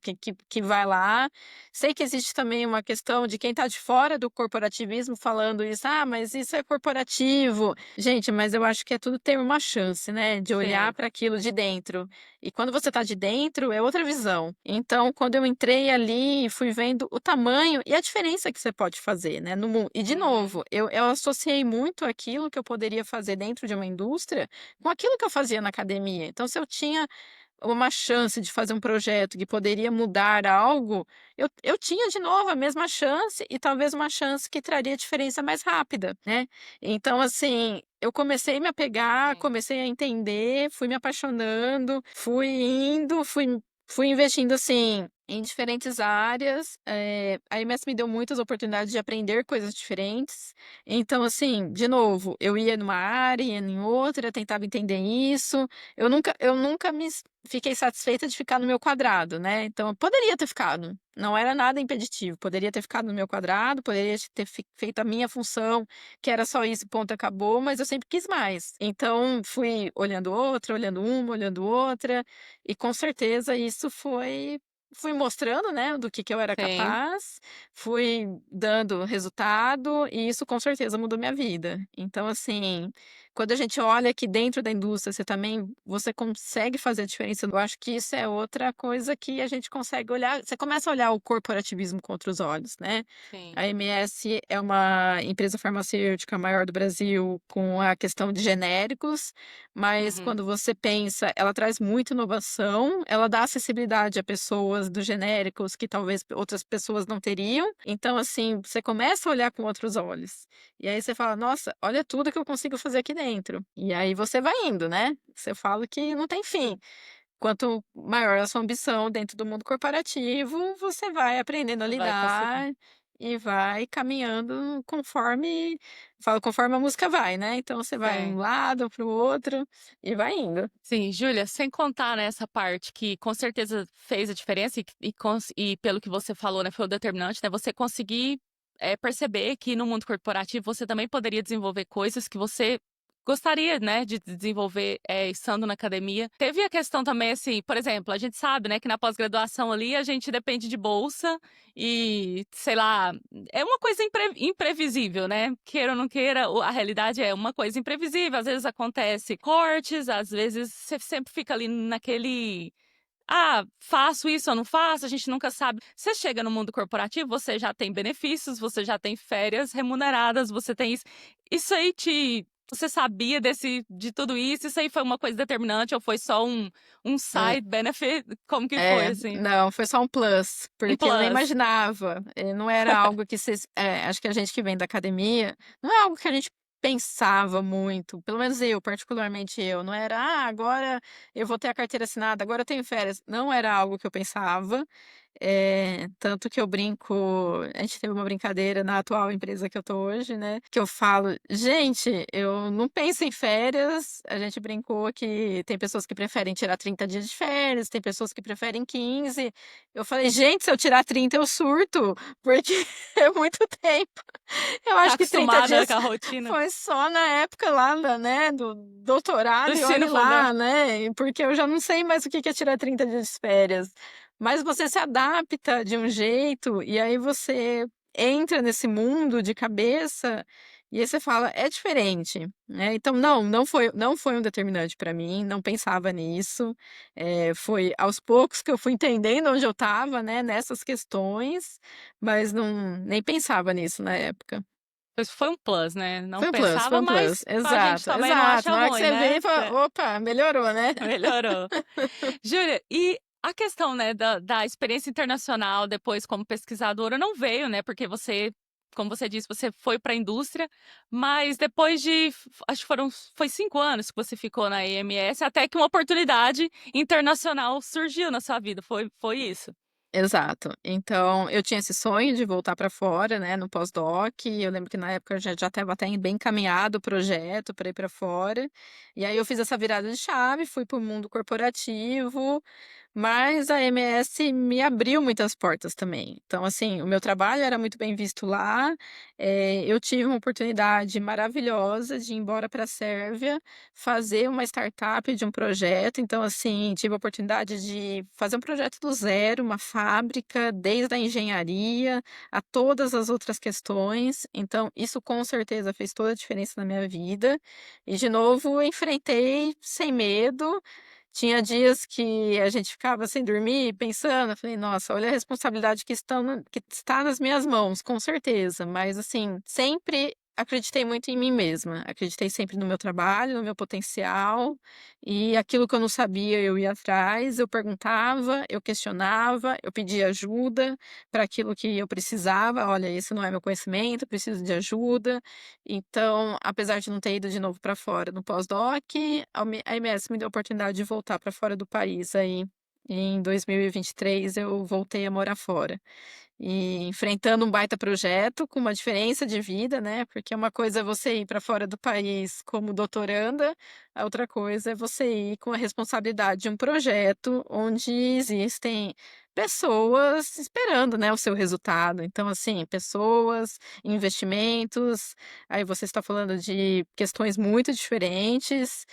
que vai lá. Sei que existe também uma questão de quem está de fora do corporativismo falando isso: "Ah, mas isso é corporativo". Gente, mas eu acho que é tudo ter uma chance, né, de olhar sim. para aquilo de dentro. E quando você está de dentro, é outra visão. Então, quando eu entrei ali, fui vendo o tamanho e a diferença que você pode fazer, né, no mundo. E de Uhum. novo, eu associei muito aquilo que eu poderia fazer dentro de uma indústria com aquilo que eu fazia na academia. Então, se eu tinha uma chance de fazer um projeto que poderia mudar algo, eu tinha de novo a mesma chance e talvez uma chance que traria diferença mais rápida, né. Então, assim, eu comecei a me apegar, Sim. comecei a entender, fui me apaixonando, fui indo, fui investindo, assim, em diferentes áreas. A MS me deu muitas oportunidades de aprender coisas diferentes. Então, assim, de novo, eu ia numa área, ia em outra, tentava entender isso. Eu nunca fiquei satisfeita de ficar no meu quadrado, né, então eu poderia ter ficado, não era nada impeditivo, poderia ter ficado no meu quadrado, poderia ter feito a minha função, que era só isso ponto, acabou, mas eu sempre quis mais. Então fui olhando outra, olhando uma, olhando outra, e com certeza isso fui mostrando, né, do que eu era Sim. capaz, fui dando resultado, e isso com certeza mudou minha vida. Então assim, quando a gente olha que dentro da indústria você consegue fazer a diferença, eu acho que isso é outra coisa que a gente consegue olhar, você começa a olhar o corporativismo com outros olhos, né. Sim. A MS é uma empresa farmacêutica maior do Brasil com a questão de genéricos, mas Uhum. quando você pensa, ela traz muita inovação, ela dá acessibilidade a pessoas dos genéricos que talvez outras pessoas não teriam, então assim, você começa a olhar com outros olhos. E aí você fala: "Nossa, olha tudo que eu consigo fazer aqui dentro". E aí você vai indo, né. Você fala que não tem fim. Quanto maior a sua ambição dentro do mundo corporativo, você vai aprendendo a Você vai conseguir. lidar e vai caminhando conforme a música vai, né. Então você vai um Sim. lado para o outro e vai indo. Sim, Júlia, sem contar nessa parte que com certeza fez a diferença e pelo que você falou, né, foi o determinante, né, você conseguir, perceber que no mundo corporativo você também poderia desenvolver coisas que você gostaria, né, de desenvolver, estando na academia. Teve a questão também, assim, por exemplo, a gente sabe, né, que na pós-graduação ali a gente depende de bolsa e, sei lá, é uma coisa imprevisível, né, queira ou não queira, a realidade é uma coisa imprevisível, às vezes acontece cortes, às vezes você sempre fica ali naquele: "Ah, faço isso ou não faço?", a gente nunca sabe. Você chega no mundo corporativo, você já tem benefícios, você já tem férias remuneradas, você tem isso aí te você sabia de tudo isso? Isso aí foi uma coisa determinante ou foi só um Hum. side benefit? Como que foi, É, assim? não, foi só um plus, Um porque eu nem plus. imaginava, não era algo que acho que a gente que vem da academia, não é algo que a gente pensava muito, pelo menos eu, particularmente eu, não era: "Ah, agora eu vou ter a carteira assinada, agora eu tenho férias", não era algo que eu pensava, tanto que eu brinco, a gente teve uma brincadeira na atual empresa que eu tô hoje, né, que eu falo: "Gente, eu não penso em férias", a gente brincou que tem pessoas que preferem tirar 30 dias de férias, tem pessoas que preferem 15. Eu falei: "Gente, se eu tirar 30 eu surto, porque é muito tempo". Eu Tá acho que 30 acostumada com dias a rotina foi só na época lá né, do do doutorado e ensino olhe fundamental. lá, né, porque eu já não sei mais o que que é tirar 30 dias de férias. Mas você se adapta de um jeito, e aí você entra nesse mundo de cabeça, e aí você fala: "É diferente", né. Então não foi um determinante para mim, não pensava nisso, foi aos poucos que eu fui entendendo onde eu estava, né, nessas questões, mas nem pensava nisso na época. Pois foi um plus, né, não Foi um plus, foi pensava, um plus. mas a gente Exato, também não exato. acha Na hora que ruim, você vê, né. fala: "Opa, melhorou, né". Melhorou. Júlia, e a questão, né, da experiência internacional depois como pesquisadora não veio, né, porque você, como você disse, você foi para a indústria, mas depois de acho que foi 5 anos que você ficou na EMS, até que uma oportunidade internacional surgiu na sua vida, foi isso? Exato. Então, eu tinha esse sonho de voltar para fora, né, no pós-doc, e eu lembro que na época já estava até bem encaminhado o projeto para ir para fora, e aí eu fiz essa virada de chave, fui para o mundo corporativo, mas a MS me abriu muitas portas também. Então, assim, o meu trabalho era muito bem visto lá, eu tive uma oportunidade maravilhosa de ir embora para a Sérvia, fazer uma startup de um projeto, então, assim, tive a oportunidade de fazer um projeto do zero, uma fábrica, desde a engenharia a todas as outras questões. Então, isso com certeza fez toda a diferença na minha vida. E, de novo, enfrentei sem medo. Tinha dias que a gente ficava sem dormir, pensando, eu falei: "Nossa, olha a responsabilidade que está nas minhas mãos", com certeza, mas assim, sempre acreditei muito em mim mesma, acreditei sempre no meu trabalho, no meu potencial, e aquilo que eu não sabia eu ia atrás, eu perguntava, eu questionava, eu pedia ajuda para aquilo que eu precisava: "Olha, esse não é meu conhecimento, eu preciso de ajuda". Então, apesar de não ter ido de novo para fora no pós-doc, a MS me deu a oportunidade de voltar para fora do país aí, em 2023 eu voltei a morar fora. E enfrentando um baita projeto com uma diferença de vida, né, porque uma coisa é você ir para fora do país como doutoranda, a outra coisa é você ir com a responsabilidade de um projeto onde existem pessoas esperando, né, o seu resultado. Então, assim, pessoas, investimentos, aí você está falando de questões muito diferentes,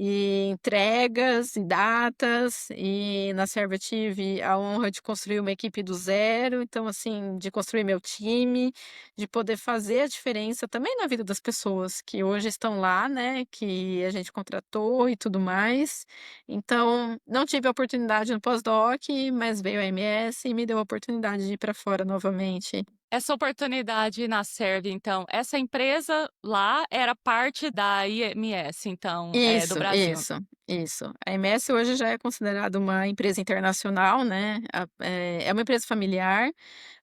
e entregas e datas, e na Serve eu tive a honra de construir uma equipe do zero, então assim, de construir meu time, de poder fazer a diferença também na vida das pessoas que hoje estão lá, né, que a gente contratou e tudo mais. Então, não tive a oportunidade no pós-doc, mas veio a MS e me deu a oportunidade de ir para fora novamente. Essa oportunidade na Serve, então, essa empresa lá era parte da IMS, então, do Isso, Brasil. isso, isso. A MS hoje já é considerada uma empresa internacional, né, é uma empresa familiar,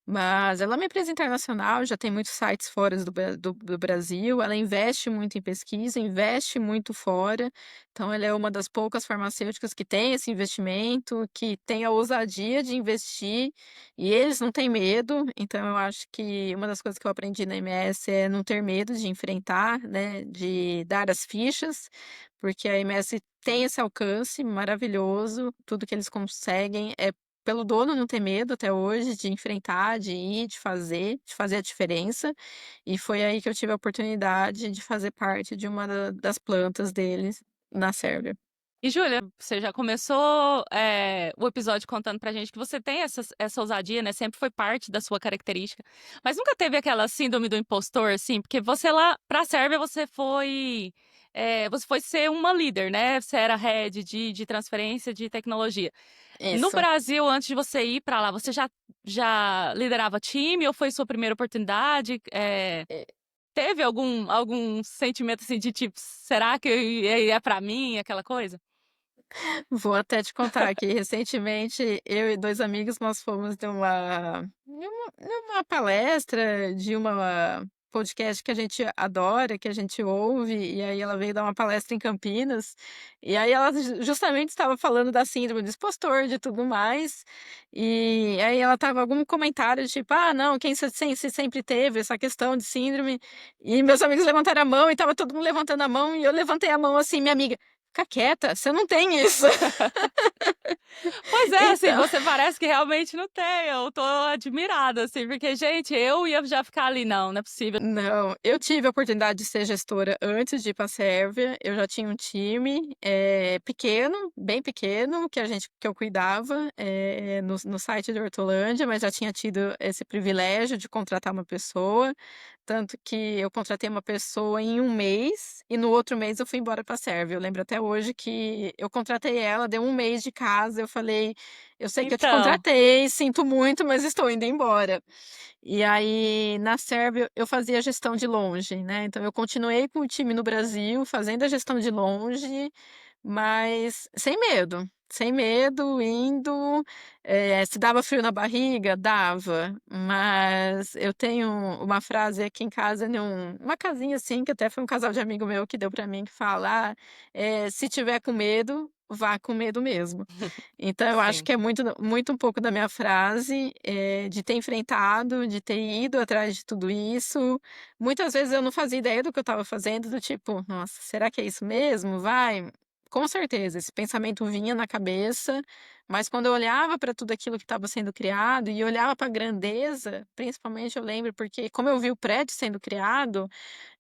mas ela é uma empresa internacional, já tem muitos sites fora do Brasil, ela investe muito em pesquisa, investe muito fora, então ela é uma das poucas farmacêuticas que tem esse investimento, que tem a ousadia de investir, e eles não têm medo, então eu acho que uma das coisas que eu aprendi na MS é não ter medo de enfrentar, né, de dar as fichas, porque a MS tem esse alcance maravilhoso, tudo que eles conseguem é pelo dono não ter medo até hoje de enfrentar, de ir, de fazer a diferença, e foi aí que eu tive a oportunidade de fazer parte de uma das plantas deles na Sérvia. E Júlia, você já começou, o episódio contando pra gente que você tem essa ousadia, né, sempre foi parte da sua característica, mas nunca teve aquela síndrome do impostor, assim? Porque você lá pra Sérvia você foi ser uma líder, né, você era head de transferência de tecnologia. No Isso. Brasil, antes de você ir pra lá, você já liderava time ou foi sua primeira oportunidade? Teve algum sentimento, assim, de tipo: "Será que é pra mim?", aquela coisa? Vou até te contar que recentemente eu e 2 amigos nós fomos numa palestra de uma podcast que a gente adora, que a gente ouve, e aí ela veio dar uma palestra em Campinas, e aí ela justamente estava falando da síndrome do expostor, de tudo mais, e aí ela estava algum comentário tipo: "Ah não, quem se sempre teve essa questão de síndrome", e meus amigos levantaram a mão e estava todo mundo levantando a mão, e eu levantei a mão assim, minha amiga: "Fica quieta, você não tem isso". Pois é, assim, Então você parece que realmente não tem, eu tô admirada, assim, porque, gente, eu ia já ficar ali: "Não, não é possível". não, eu tive a oportunidade de ser gestora antes de ir pra Sérvia, eu já tinha um time, pequeno, bem pequeno, que eu cuidava, no site da Hortolândia, mas já tinha tido esse privilégio de contratar uma pessoa, tanto que eu contratei uma pessoa em um mês, e no outro mês eu fui embora pra Sérvia. Eu lembro até hoje que eu contratei ela, deu um mês de casa, eu falei: "Eu sei que eu te Então, contratei, sinto muito, mas estou indo embora". E aí, na Sérvia, eu fazia gestão de longe, né, então eu continuei com o time no Brasil, fazendo a gestão de longe, mas sem medo, indo, se dava frio na barriga, dava, mas eu tenho uma frase aqui em casa, uma casinha, assim, que até foi um casal de amigo meu que deu pra mim, que fala: "Ah, se tiver com medo, vá com medo mesmo. Então eu acho Sim. que é muito um pouco da minha frase, de ter enfrentado, de ter ido atrás de tudo isso. Muitas vezes eu não fazia ideia do que eu estava fazendo, do tipo: "Nossa, será que é isso mesmo? Vai?". Com certeza, esse pensamento vinha na cabeça, mas quando eu olhava para tudo aquilo que estava sendo criado e olhava para a grandeza, principalmente eu lembro, porque como eu vi o prédio sendo criado,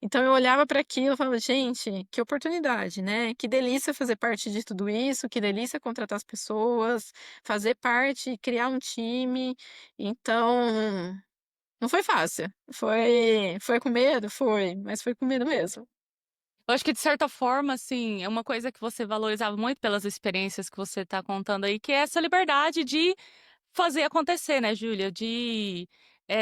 então eu olhava para aquilo e falava: "Gente, que oportunidade, né, que delícia fazer parte de tudo isso, que delícia contratar as pessoas, fazer parte, criar um time". Então, não foi fácil. Foi com medo? Foi, mas foi com medo mesmo. Eu acho que de certa forma, assim, é uma coisa que você valorizava muito pelas experiências que você está contando aí, que é essa liberdade de fazer acontecer, né, Júlia?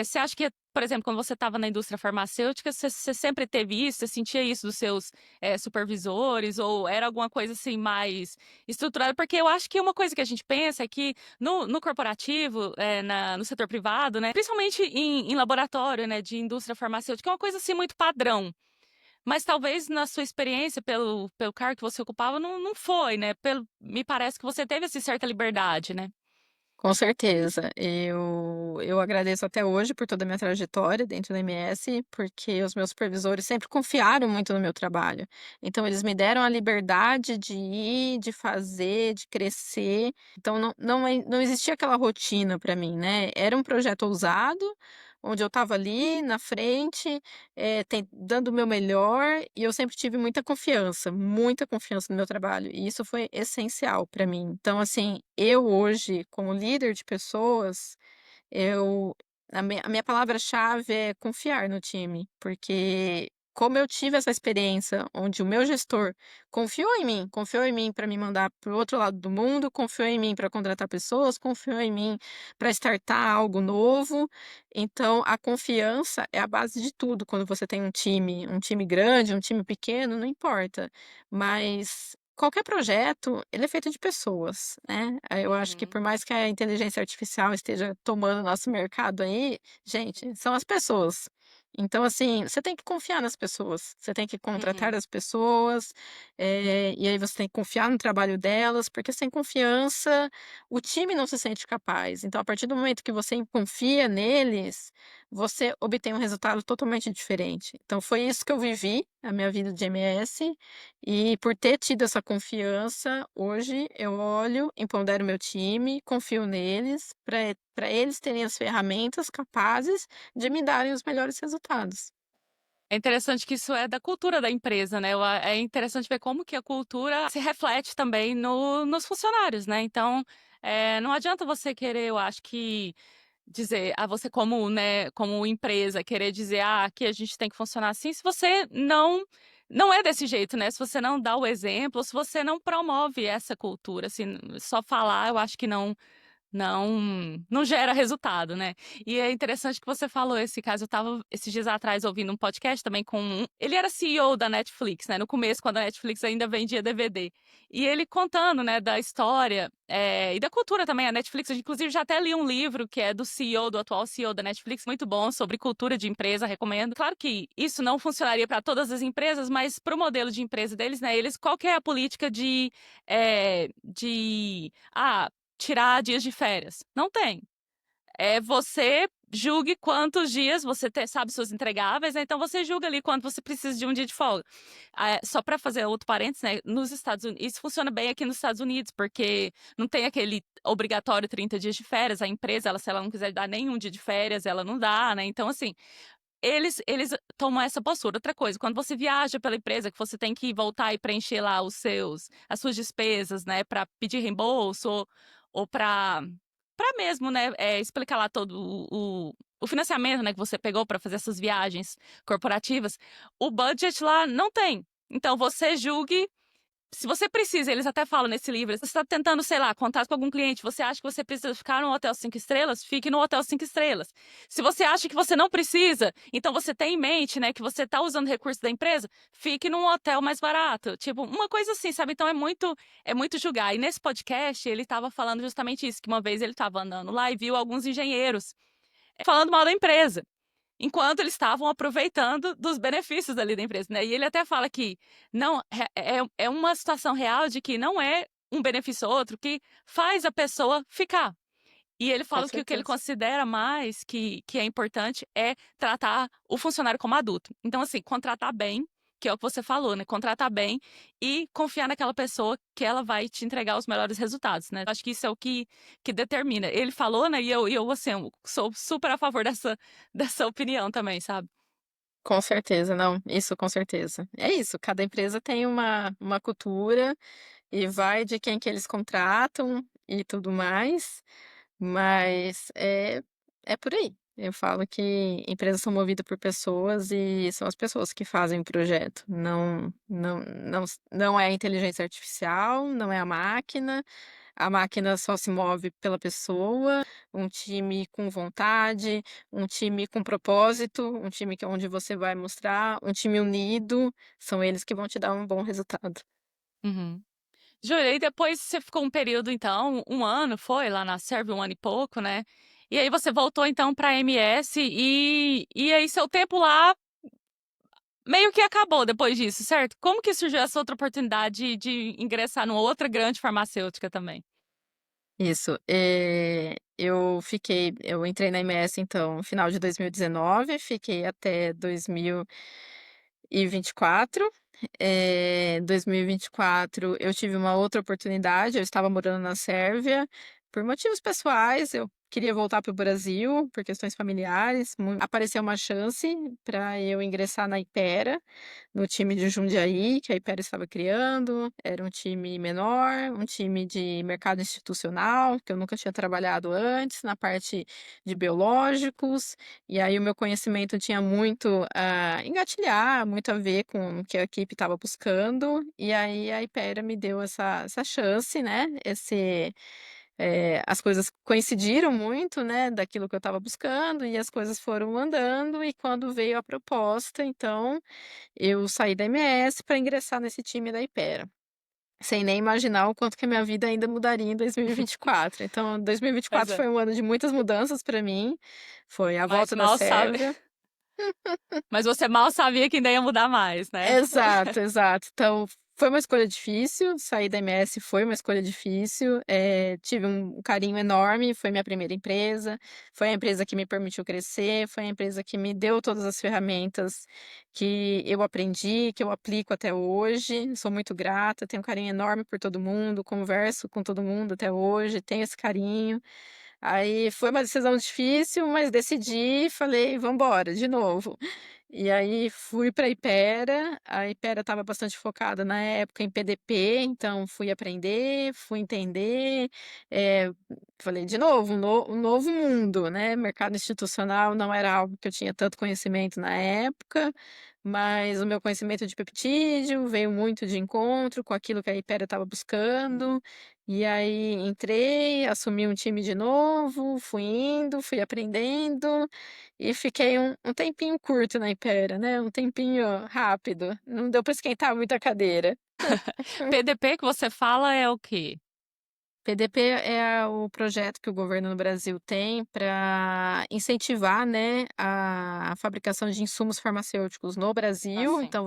Você acha que, por exemplo, quando você estava na indústria farmacêutica, você sempre teve isso? Você sentia isso dos seus, supervisores ou era alguma coisa, assim, mais estruturada? Porque eu acho que uma coisa que a gente pensa é que no corporativo, no setor privado, né, principalmente em laboratório, né, de indústria farmacêutica, é uma coisa, assim, muito padrão. Mas talvez na sua experiência, pelo cargo que você ocupava, não foi, né, me parece que você teve, assim, certa liberdade, né? Com certeza. Eu agradeço até hoje por toda a minha trajetória dentro da MS, porque os meus supervisores sempre confiaram muito no meu trabalho. Então eles me deram a liberdade de ir, de fazer, de crescer. Então não existia aquela rotina para mim, né. Era um projeto ousado, onde eu estava ali na frente, dando o meu melhor, e eu sempre tive muita confiança no meu trabalho, e isso foi essencial para mim. Então, assim, eu hoje, como líder de pessoas, eu a minha palavra-chave é confiar no time, porque como eu tive essa experiência onde o meu gestor confiou em mim para me mandar para o outro lado do mundo, confiou em mim para contratar pessoas, confiou em mim para startar algo novo, então a confiança é a base de tudo quando você tem um time grande, um time pequeno, não importa, mas qualquer projeto, ele é feito de pessoas, né. Eu acho que Uhum, por mais que a inteligência artificial esteja tomando o nosso mercado aí, gente, são as pessoas. Então, assim, você tem que confiar nas pessoas, você tem que contratar uhum. as pessoas, e aí você tem que confiar no trabalho delas, porque sem confiança, o time não se sente capaz. Então, a partir do momento que você confia neles, você obtém um resultado totalmente diferente. Então foi isso que eu vivi, a minha vida de MS, e por ter tido essa confiança, hoje eu olho, empodero meu time, confio neles, para eles terem as ferramentas capazes de me darem os melhores resultados. É interessante que isso é da cultura da empresa, né, é interessante ver como que a cultura se reflete também nos funcionários, né, então, não adianta você querer, eu acho que dizer, você como, né, como empresa querer dizer: "Ah, aqui a gente tem que funcionar assim", se você não é desse jeito, né, se você não dá o exemplo, se você não promove essa cultura, assim, só falar eu acho que não gera resultado, né. E é interessante que você falou esse caso, eu estava esses dias atrás ouvindo um podcast também com ele era CEO da Netflix, né, no começo quando a Netflix ainda vendia DVD. E ele contando, né, da história, e da cultura também, a Netflix eu inclusive já até li um livro que é do CEO, do atual CEO da Netflix, muito bom, sobre cultura de empresa, recomendo. Claro que isso não funcionaria para todas as empresas, mas para o modelo de empresa deles, né, eles qual que é a política de tirar dias de férias. Não tem. É você julgue quantos dias você sabe seus entregáveis, né, então você julga ali quando você precisa de um dia de folga. Só para fazer outro parênteses, né, nos Estados Unidos isso funciona bem aqui nos Estados Unidos, porque não tem aquele obrigatório 30 dias de férias, a empresa, ela se ela não quiser dar nenhum dia de férias, ela não dá, né, então assim, eles tomam essa postura. Outra coisa, quando você viaja pela empresa, que você tem que voltar e preencher lá as suas despesas, né, para pedir reembolso ou para mesmo, né, explicar lá todo o financiamento, né, que você pegou para fazer essas viagens corporativas, o budget lá não tem. Então você julgue se você precisa, eles até falam nesse livro, você está tentando, sei lá, contato com algum cliente, você acha que você precisa ficar num hotel 5 estrelas, fique no hotel 5 estrelas. Se você acha que você não precisa, então você tem em mente, né, que você está usando recursos da empresa, fique num hotel mais barato. Tipo, uma coisa assim, sabe? Então é muito julgar. E nesse podcast, ele estava falando justamente isso, que uma vez ele estava andando lá e viu alguns engenheiros falando mal da empresa. Enquanto eles estavam aproveitando dos benefícios ali da empresa, né. E ele até fala que não é uma situação real de que não é um benefício ou outro que faz a pessoa ficar. E ele Com fala que o que ele certeza. considera mais que é importante é tratar o funcionário como adulto. Então, assim, contratar bem, que é o que você falou, né? Contratar bem e confiar naquela pessoa que ela vai te entregar os melhores resultados, né? Acho que isso é o que determina. Ele falou, né? E eu assim, eu sou super a favor dessa opinião também, sabe? Com certeza, não, isso com certeza. É isso, cada empresa tem uma cultura e vai de quem que eles contratam e tudo mais, mas é por aí. Eu falo que empresas são movidas por pessoas e são as pessoas que fazem o projeto. Não é a inteligência artificial, não é a máquina só se move pela pessoa, um time com vontade, um time com propósito, um time que é onde você vai mostrar, um time unido, são eles que vão te dar um bom resultado. Uhum. Júlia, e depois você ficou um período, então, um ano, foi lá na Sérvia, um ano e pouco, né? E aí você voltou, então, para a MS e aí seu tempo lá meio que acabou depois disso, certo? Como que surgiu essa outra oportunidade de ingressar numa outra grande farmacêutica também? Isso, eu entrei na MS então no final de 2019, fiquei até 2024. 2024 eu tive uma outra oportunidade, eu estava morando na Sérvia, por motivos pessoais, eu queria voltar para o Brasil, por questões familiares, apareceu uma chance para eu ingressar na Ipera, no time de Jundiaí, que a Ipera estava criando. Era um time menor, um time de mercado institucional, que eu nunca tinha trabalhado antes, na parte de biológicos. E aí o meu conhecimento tinha muito a engatilhar, muito a ver com o que a equipe estava buscando. E aí a Ipera me deu essa chance, né? As coisas coincidiram muito, né, daquilo que eu estava buscando, e as coisas foram andando, e quando veio a proposta, então eu saí da MS para ingressar nesse time da Ipera, sem nem imaginar o quanto que a minha vida ainda mudaria em 2024. Então, Pois 2024 é. foi um ano de muitas mudanças para mim. Foi a Mas volta da mal sabe, Sérvia. mas você mal sabia que ainda ia mudar mais, né? Exato, exato. Então, foi uma escolha difícil, sair da MS foi uma escolha difícil, tive um carinho enorme, foi minha primeira empresa, foi a empresa que me permitiu crescer, foi a empresa que me deu todas as ferramentas que eu aprendi, que eu aplico até hoje, sou muito grata, tenho um carinho enorme por todo mundo, converso com todo mundo até hoje, tenho esse carinho. Aí foi uma decisão difícil, mas decidi, falei: "Vamos embora, de novo". E aí fui para a Ipera estava bastante focada na época em PDP, então fui aprender, fui entender, eh, falei: "De novo, um novo mundo", né, mercado institucional não era algo que eu tinha tanto conhecimento na época, mas o meu conhecimento de peptídeo veio muito de encontro com aquilo que a Ipera estava buscando, e aí entrei, assumi um time de novo, fui indo, fui aprendendo, e fiquei um tempinho curto na Ipera, né, um tempinho rápido, não deu para esquentar muito a cadeira. PDP que você fala é o quê? PDP é o projeto que o governo no Brasil tem para incentivar, né, a fabricação de insumos farmacêuticos no Brasil. Assim. Então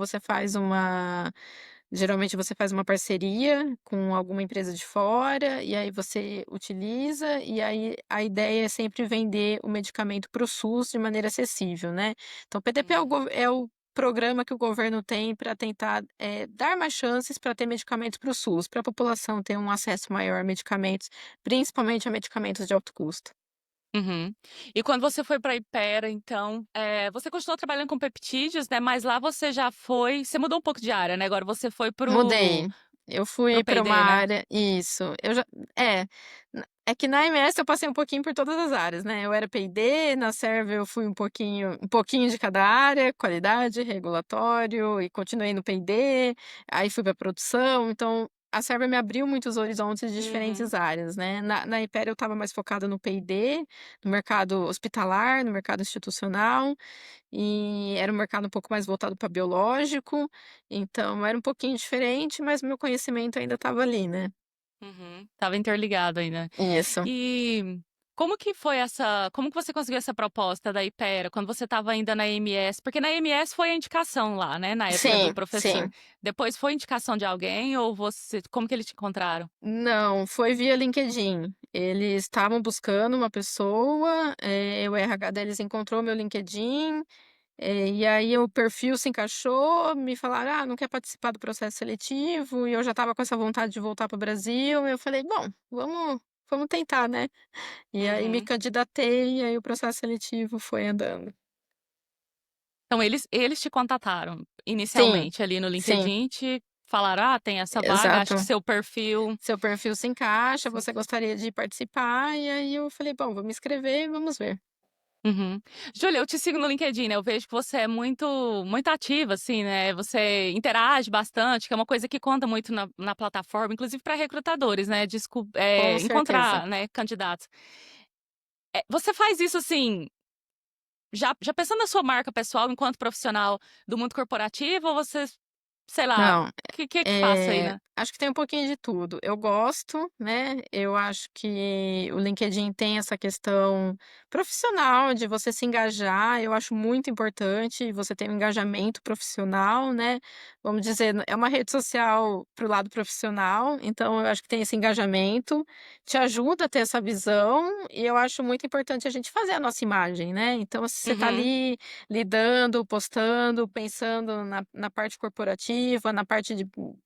geralmente você faz uma parceria com alguma empresa de fora, e aí você utiliza, e aí a ideia é sempre vender o medicamento para o SUS de maneira acessível, né. Então o PDP Uhum. é o programa que o governo tem para tentar, dar mais chances para ter medicamentos para o SUS, para a população ter um acesso maior a medicamentos, principalmente a medicamentos de alto custo. Uhum. E quando você foi para a Ipera, então, você continuou trabalhando com peptídeos, né? Mas lá você mudou um pouco de área, né? Agora você foi Mudei. Eu pro fui para uma P&D, né? área isso, eu já é, é que na MS eu passei um pouquinho por todas as áreas, né, eu era P&D, na Serve eu fui um pouquinho de cada área, qualidade, regulatório, e continuei no P&D, aí fui para produção, então a Serve me abriu muitos horizontes de Uhum. diferentes áreas, né. Na Hypera eu estava mais focada no P&D, no mercado hospitalar, no mercado institucional, e era um mercado um pouco mais voltado para biológico, então era um pouquinho diferente, mas o meu conhecimento ainda estava ali, né. Uhum. Tava interligado ainda. Isso. E Como que você conseguiu essa proposta da Ipera, quando você estava ainda na EMS? Porque na EMS foi a indicação lá, né, na época do Sim, professor. sim. Depois foi indicação de alguém ou como que eles te encontraram? Não, foi via LinkedIn. Eles estavam buscando uma pessoa, o RH deles encontrou meu LinkedIn, e aí o perfil se encaixou, me falaram: "Ah, não quer participar do processo seletivo", e eu já estava com essa vontade de voltar para o Brasil, eu falei: "Bom, vamos tentar, né". E aí me Uhum. candidatei, e aí o processo seletivo foi andando. Então eles te contataram Sim, inicialmente ali no sim, LinkedIn, te falaram: "Ah, tem essa vaga, acho que exato. seu perfil". Seu perfil se encaixa, Sim. você gostaria de participar? E aí eu falei: "Bom, vou me inscrever e vamos ver". Uhum. Júlia, eu te sigo no LinkedIn, né, eu vejo que você é muito ativa, assim, né, você interage bastante, que é uma coisa que conta muito na plataforma, inclusive para recrutadores, né, Com certeza. encontrar, né, candidatos. Você faz isso, assim, já pensando na sua marca pessoal enquanto profissional do mundo corporativo ou você, sei lá, o Não, que passa aí, né? acho que tem um pouquinho de tudo. Eu gosto, né, eu acho que o LinkedIn tem essa questão profissional de você se engajar, eu acho muito importante você ter um engajamento profissional, né, vamos dizer, é uma rede social para o lado profissional, então eu acho que tem esse engajamento, te ajuda a ter essa visão, e eu acho muito importante a gente fazer a nossa imagem, né, então se você está Uhum, ali lidando, postando, pensando na parte corporativa, na parte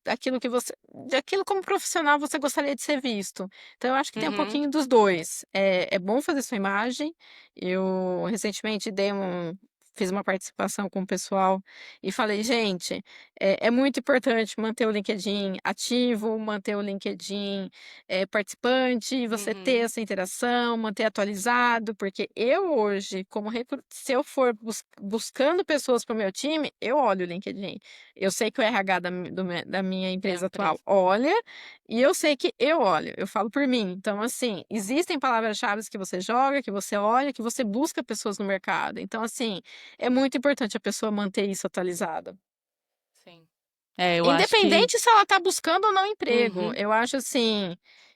daquilo que você daquilo como profissional você gostaria de ser visto. Então eu acho que tem um uhum, pouquinho dos 2. É bom fazer sua imagem. Eu recentemente fiz uma participação com o pessoal e falei: "Gente, é muito importante manter o LinkedIn ativo, manter o LinkedIn, participante, você ter uhum, essa interação, manter atualizado, porque eu hoje, se eu for buscando pessoas para o meu time, eu olho o LinkedIn. Eu sei que o RH da minha da empresa atual empresa. olha, e eu sei que eu olho, eu falo por mim. Então, assim, existem palavras-chaves que você joga, que você olha, que você busca pessoas no mercado. Então, assim, é muito importante a pessoa manter isso atualizado. Sim. É, eu acho que Independente se ela está buscando ou não emprego, uhum. eu acho assim,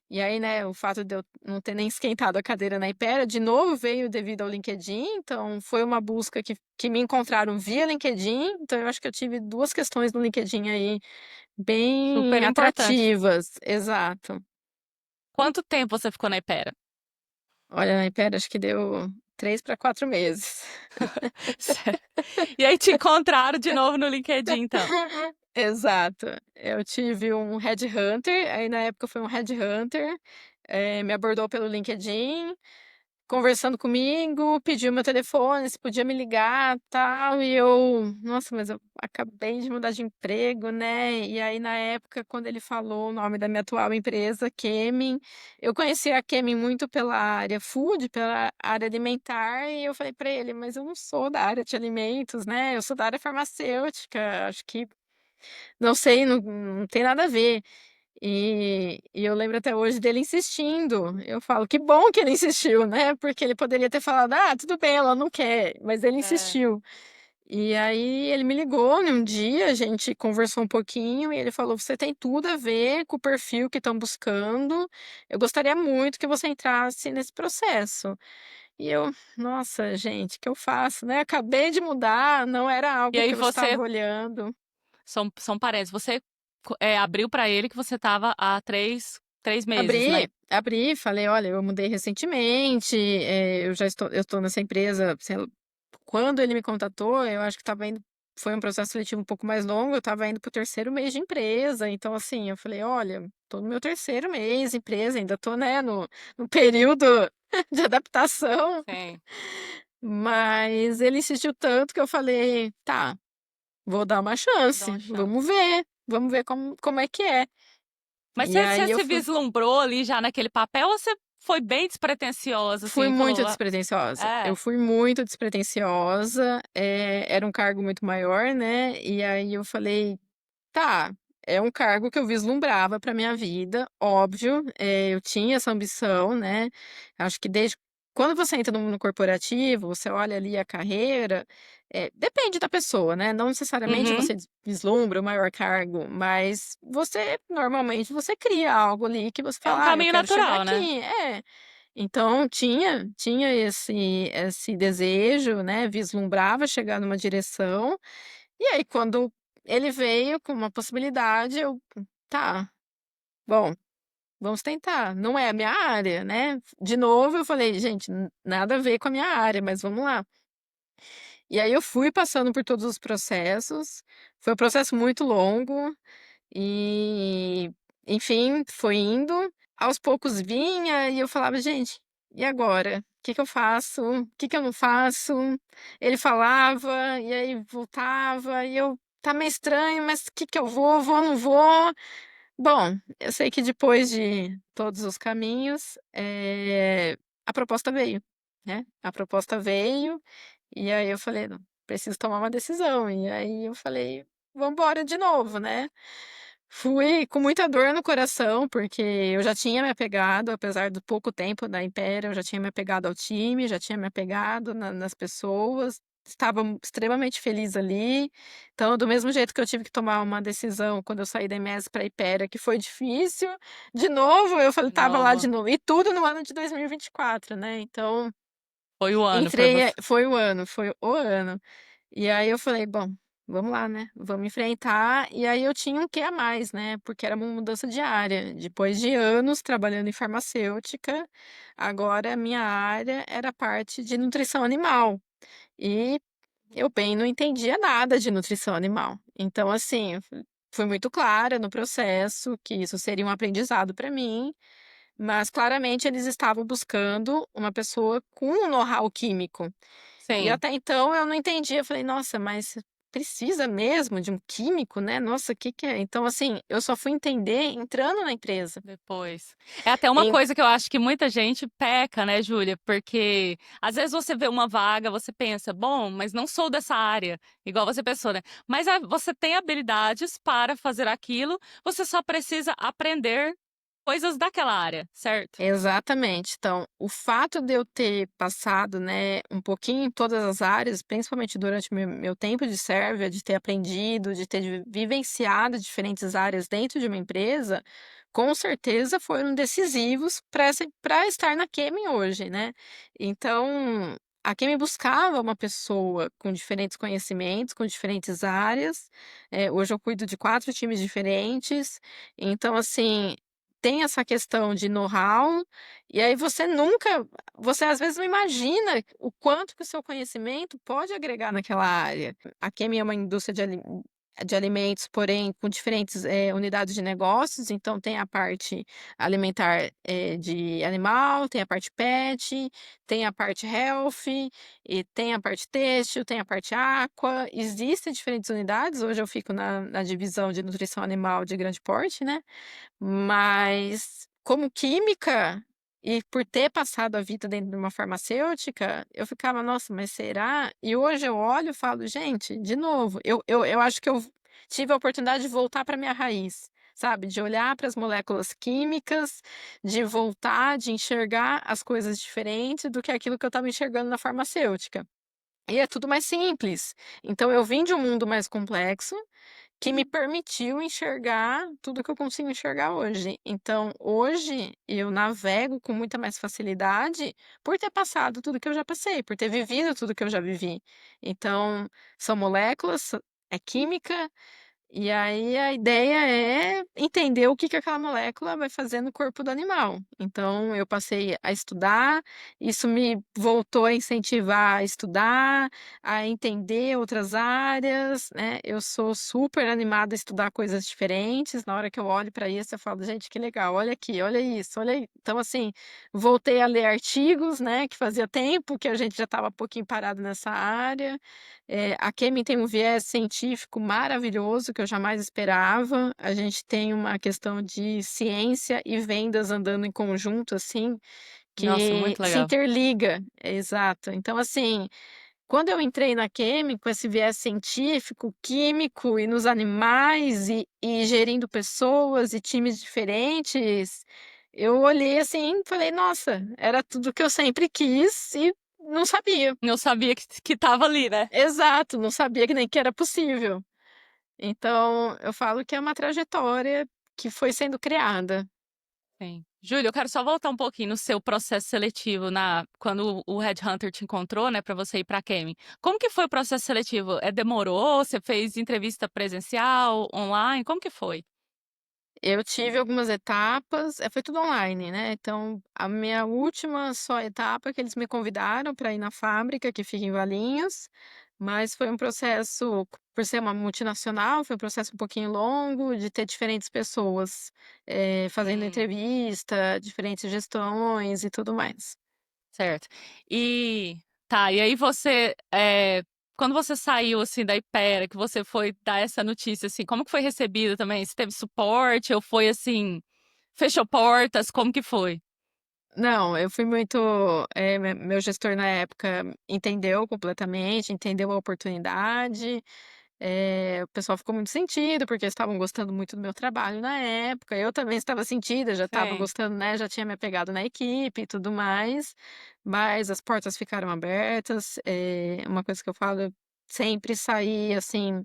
e aí, né, o fato de eu não ter nem esquentado a cadeira na Ipera, de novo veio devido ao LinkedIn, então foi uma busca que me encontraram via LinkedIn, então eu acho que eu tive 2 questões no LinkedIn aí Super bem importante. atrativas. Exato. Quanto tempo você ficou na Ipera? Olha, na Ipera acho que deu 3 para 4 meses. Sério. E aí te encontraram de novo no LinkedIn, então? Exato. Eu tive um headhunter, aí na época foi um headhunter, me abordou pelo LinkedIn, conversando comigo, pediu meu telefone, se podia me ligar, tal, e eu: "Nossa, mas eu acabei de mudar de emprego, né". E aí na época quando ele falou o nome da minha atual empresa, Kemin, eu conhecia a Kemin muito pela área food, pela área alimentar, e eu falei pra ele: "Mas eu não sou da área de alimentos, né, eu sou da área farmacêutica, acho que não sei, não tem nada a ver". E eu lembro até hoje dele insistindo. Eu falo: "Que bom que ele insistiu, né", porque ele poderia ter falado: "Ah, tudo bem, ela não quer", mas ele É. insistiu. E aí ele me ligou num dia, a gente conversou um pouquinho e ele falou: "Você tem tudo a ver com o perfil que estão buscando, eu gostaria muito que você entrasse nesse processo". E eu: "Nossa, gente, o que eu faço, né, acabei de mudar, não era E algo aí que eu você estava olhando". são parentes, você abriu pra ele que você estava há três meses, né? Abri, falei: "Olha, eu mudei recentemente, eu estou nessa empresa, sei lá". Quando ele me contatou, eu acho que estava indo foi um processo seletivo um pouco mais longo, eu estava indo para o 3º mês de empresa, então, assim, eu falei: "Olha, tô no meu 3º mês de empresa, ainda tô, né, no período de adaptação". Sim, Mas ele insistiu tanto que eu falei: "Tá, vou dar uma vou dar chance, uma chance. vamos ver como é que é". Mas E você aí eu se fui vislumbrou ali já naquele papel ou você foi bem despretensiosa, Fui assim, e muito falou: "Ah" despretensiosa. Eu é, fui muito despretensiosa, era um cargo muito maior, né, e aí eu falei: "Tá, é um cargo que eu vislumbrava para minha vida", óbvio, eu tinha essa ambição, né, acho que desde quando você entra no mundo corporativo, você olha ali a carreira, depende da pessoa, né, não necessariamente uhum, você vislumbra o maior cargo, mas normalmente você cria algo ali que você é um fala: "Ah, eu caminho quero chegar natural, né? aqui". É. Então tinha esse desejo, né, vislumbrava chegar numa direção, e aí quando ele veio com uma possibilidade eu: "Tá, bom, vamos tentar". Não é a minha área, né. De novo eu falei: "Gente, nada a ver com a minha área, mas vamos lá". E aí eu fui passando por todos os processos, foi um processo muito longo e, enfim, foi indo. Aos poucos vinha e eu falava: "Gente, e agora? O que que eu faço? O que que eu não faço?". Ele falava e aí voltava e eu: "Tá meio estranho, mas o que que eu vou? Vou, não vou?". Bom, eu sei que depois de todos os caminhos, a proposta veio, né, a proposta veio, e aí eu falei: "Não, preciso tomar uma decisão". E aí eu falei: "Vamos embora de novo", né. Fui com muita dor no coração, porque eu já tinha me apegado, apesar do pouco tempo da Império, eu já tinha me apegado ao time, já tinha me apegado nas pessoas, estava extremamente feliz ali. Então, do mesmo jeito que eu tive que tomar uma decisão quando eu saí da MS para a Hypera, que foi difícil, de novo eu falei De estava lá novo. de novo, e tudo no ano de 2024, né, então Foi o ano pra entrei, você. foi o ano, foi o ano. E aí eu falei: "Bom, vamos lá, né, vamos enfrentar". E aí eu tinha um quê a mais, né, porque era uma mudança de área. Depois de anos trabalhando em farmacêutica, agora a minha área era a parte de nutrição animal. E eu bem não entendia nada de nutrição animal. Então, assim, eu fui muito clara no processo que isso seria um aprendizado para mim, mas claramente eles estavam buscando uma pessoa com um know-how químico. E Sim. até então eu não entendia, eu falei: "Nossa, mas precisa mesmo de um químico, né, nossa, o que que é?". Então, assim, eu só fui entender entrando na empresa. Depois. É até uma En coisa que eu acho que muita gente peca, né, Júlia, porque às vezes você vê uma vaga, você pensa: "Bom, mas não sou dessa área", igual você pensou, né. Mas você tem habilidades para fazer aquilo, você só precisa aprender coisas daquela área, certo? Exatamente. Então, o fato de eu ter passado, né, um pouquinho em todas as áreas, principalmente durante meu tempo de sérvia, de ter aprendido, de ter vivenciado diferentes áreas dentro de uma empresa, com certeza foram decisivos para estar na Kemi hoje, né. Então, a Kemi buscava uma pessoa com diferentes conhecimentos, com diferentes áreas. Hoje eu cuido de 4 times diferentes, então assim, tem essa questão de know-how, e aí você às vezes não imagina o quanto que o seu conhecimento pode agregar naquela área. A Kemi é uma indústria de alimentos, porém com diferentes, unidades de negócios, então tem a parte alimentar, de animal, tem a parte pet, tem a parte health, e tem a parte têxtil, tem a parte aqua, existem diferentes unidades, hoje eu fico na divisão de nutrição animal de grande porte, né. Mas, como química, e por ter passado a vida dentro de uma farmacêutica, eu ficava: "Nossa, mas será?". E hoje eu olho e falo: "Gente, de novo", eu acho que eu tive a oportunidade de voltar para minha raiz, sabe, de olhar para as moléculas químicas, de voltar, de enxergar as coisas diferentes do que aquilo que eu estava enxergando na farmacêutica. E é tudo mais simples. Então eu vim de um mundo mais complexo, que me permitiu enxergar tudo que eu consigo enxergar hoje. Então, hoje eu navego com muita mais facilidade por ter passado tudo que eu já passei, por ter vivido tudo que eu já vivi. Então, são moléculas, é química, e aí a ideia é entender o que que aquela molécula vai fazer no corpo do animal. Então eu passei a estudar, isso me voltou a incentivar a estudar, a entender outras áreas, né. Eu sou super animada a estudar coisas diferentes, na hora que eu olho para isso eu falo: "Gente, que legal, olha aqui, olha isso, olha aí". Então assim, voltei a ler artigos, né, que fazia tempo que a gente já estava um pouquinho parado nessa área. A Kemi tem um viés científico maravilhoso que eu jamais esperava. A gente tem uma questão de ciência e vendas andando em conjunto, assim, Nossa, que muito se legal. interliga. Exato. Então, assim, quando eu entrei na Kemi com esse viés científico, químico e nos animais e gerindo pessoas e times diferentes, eu olhei assim e falei: "Nossa, era tudo que eu sempre quis e não sabia". Eu sabia que estava ali, né. Exato, não sabia que nem que era possível. Então, eu falo que é uma trajetória que foi sendo criada. Sim. Júlia, eu quero só voltar um pouquinho no seu processo seletivo quando o headhunter te encontrou, né, para você ir para a Kemi. Como que foi o processo seletivo? Demorou? Você fez entrevista presencial, online? Como que foi? Eu tive algumas etapas, foi tudo online, né, então a minha última só etapa que eles me convidaram para ir na fábrica que fica em Valinhos, mas foi um processo, por ser uma multinacional, foi um processo um pouquinho longo, de ter diferentes pessoas, fazendo Hum. entrevista, diferentes gestões e tudo mais. Certo. E tá, e aí você, quando você saiu, assim, da Ipera, que você foi dar essa notícia, assim, como que foi recebida também? Você teve suporte ou foi assim, fechou portas, como que foi? Não, eu fui muito, meu gestor na época entendeu completamente, entendeu a oportunidade. O pessoal ficou muito sentido, porque eles estavam gostando muito do meu trabalho na época. Eu também estava sentida, já estava Sim. gostando, né? Já tinha me apegado na equipe e tudo mais. Mas as portas ficaram abertas. Uma coisa que eu falo, eu sempre sair assim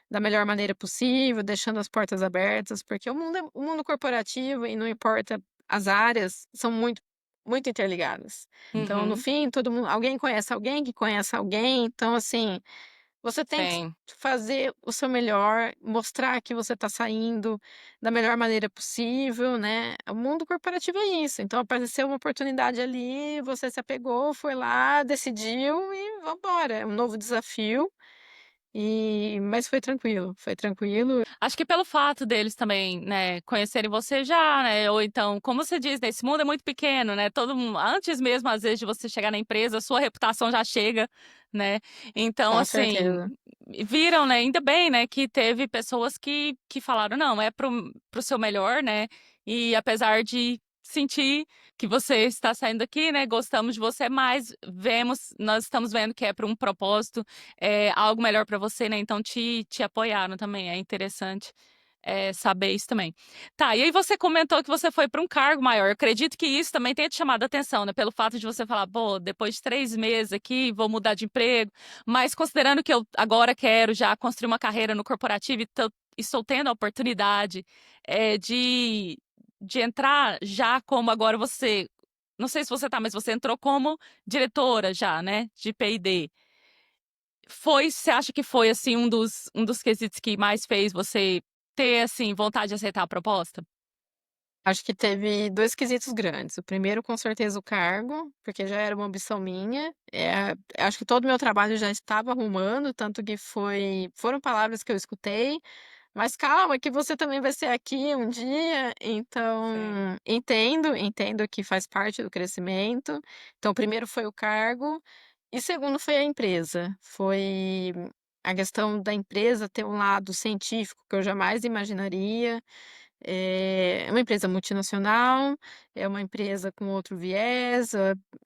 da melhor maneira possível, deixando as portas abertas, porque o mundo corporativo e não importa as áreas são muito interligadas. Então, no Uhum. fim, todo mundo, alguém conhece alguém que conhece alguém. Então, assim, você tem que Sim. fazer o seu melhor, mostrar que você está saindo da melhor maneira possível, né. O mundo corporativo é isso, então apareceu uma oportunidade ali, você se apegou, foi lá, decidiu e vamos embora. É um novo desafio, mas foi tranquilo. Acho que pelo fato deles também, né, conhecerem você já, né, ou então, como você diz, né, esse mundo é muito pequeno, né, todo mundo antes mesmo, às vezes, de você chegar na empresa, a sua reputação já chega, né. Então, Com assim, certeza. viram, né, ainda bem, né, que teve pessoas que falaram: "Não, é pro seu melhor", né, e apesar de sentir que você está saindo daqui, né, gostamos de você, mas nós estamos vendo que é para um propósito, algo melhor para você, né, então te apoiaram também, é interessante, saber isso também. Tá, e aí você comentou que você foi para um cargo maior, eu acredito que isso também tenha te chamado a atenção, né, pelo fato de você falar: "Pô, depois de 3 meses aqui, vou mudar de emprego", mas considerando que eu agora quero já construir uma carreira no corporativo e estou tendo a oportunidade, de entrar já como agora você não sei se você tá, mas você entrou como diretora já, né, de P&D. Você acha que foi, assim, um dos quesitos que mais fez você ter, assim, vontade de aceitar a proposta? Acho que teve 2 quesitos grandes. O primeiro, com certeza, o cargo, porque já era uma ambição minha. Acho que todo o meu trabalho já estava arrumando, tanto que foram palavras que eu escutei: "Mas calma que você também vai ser aqui um dia". Sim. Então, entendo que faz parte do crescimento. Então, primeiro foi o cargo e segundo foi a empresa. Foi a questão da empresa ter um lado científico que eu jamais imaginaria. É uma empresa multinacional, é uma empresa com outro viés,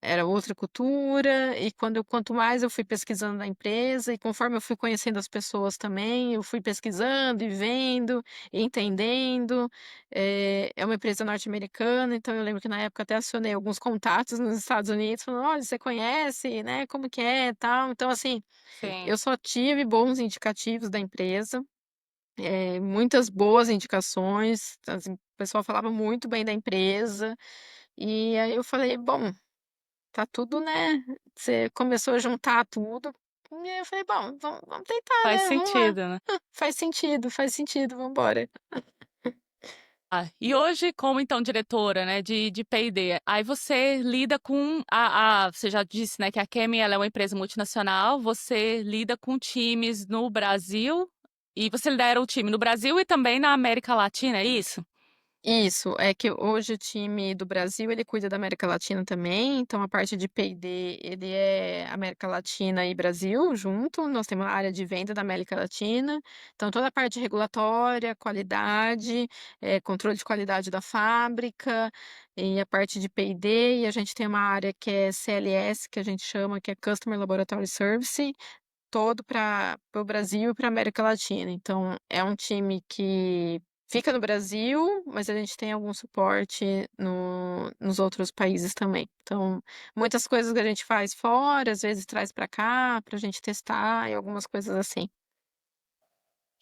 era outra cultura, e quanto mais eu fui pesquisando na empresa e conforme eu fui conhecendo as pessoas também, eu fui pesquisando e vendo, e entendendo. É uma empresa norte-americana, então eu lembro que na época até acionei alguns contatos nos Estados Unidos, falando: "Olha, você conhece, né, como que é, tal". Então assim, Sim. eu só tive bons indicativos da empresa. Muitas boas indicações, assim, o pessoal falava muito bem da empresa, e aí eu falei: "Bom, tá tudo, né", você começou a juntar tudo, e aí eu falei: "Bom, vamos tentar, Faz né, vamos lá, sentido, né. faz sentido, vamos embora". Ah, e hoje como então diretora, né, de P&D, aí você lida com a você já disse, né, que a Kemi ela é uma empresa multinacional, você lida com times no Brasil, e você lidera o time no Brasil e também na América Latina, é isso? Isso, é que hoje o time do Brasil, ele cuida da América Latina também, então a parte de P&D, ele é América Latina e Brasil junto, nós temos a área de venda da América Latina, então toda a parte regulatória, qualidade, controle de qualidade da fábrica, e a parte de P&D, e a gente tem uma área que é CLS, que a gente chama, que é Customer Laboratory Service, todo para o Brasil e pra América Latina. Então, é um time que fica no Brasil, mas a gente tem algum suporte nos outros países também. Então, muitas coisas que a gente faz fora, às vezes traz para cá, para a gente testar e algumas coisas assim.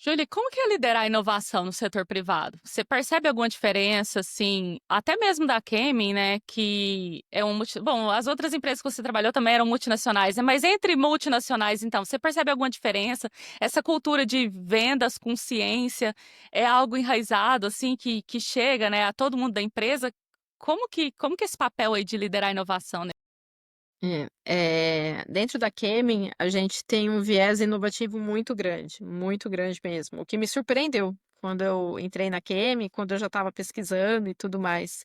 Júlia, como que é liderar a inovação no setor privado? Você percebe alguma diferença, assim, até mesmo da Kemin, né, que é bom, as outras empresas que você trabalhou também eram multinacionais, né, mas entre multinacionais, então, você percebe alguma diferença? Essa cultura de vendas com ciência é algo enraizado, assim, que chega, né, a todo mundo da empresa? Como que é esse papel aí de liderar a inovação, né? Dentro da Kemin, a gente tem um viés inovativo muito grande mesmo, o que me surpreendeu quando eu entrei na Kemin, quando eu já estava pesquisando e tudo mais.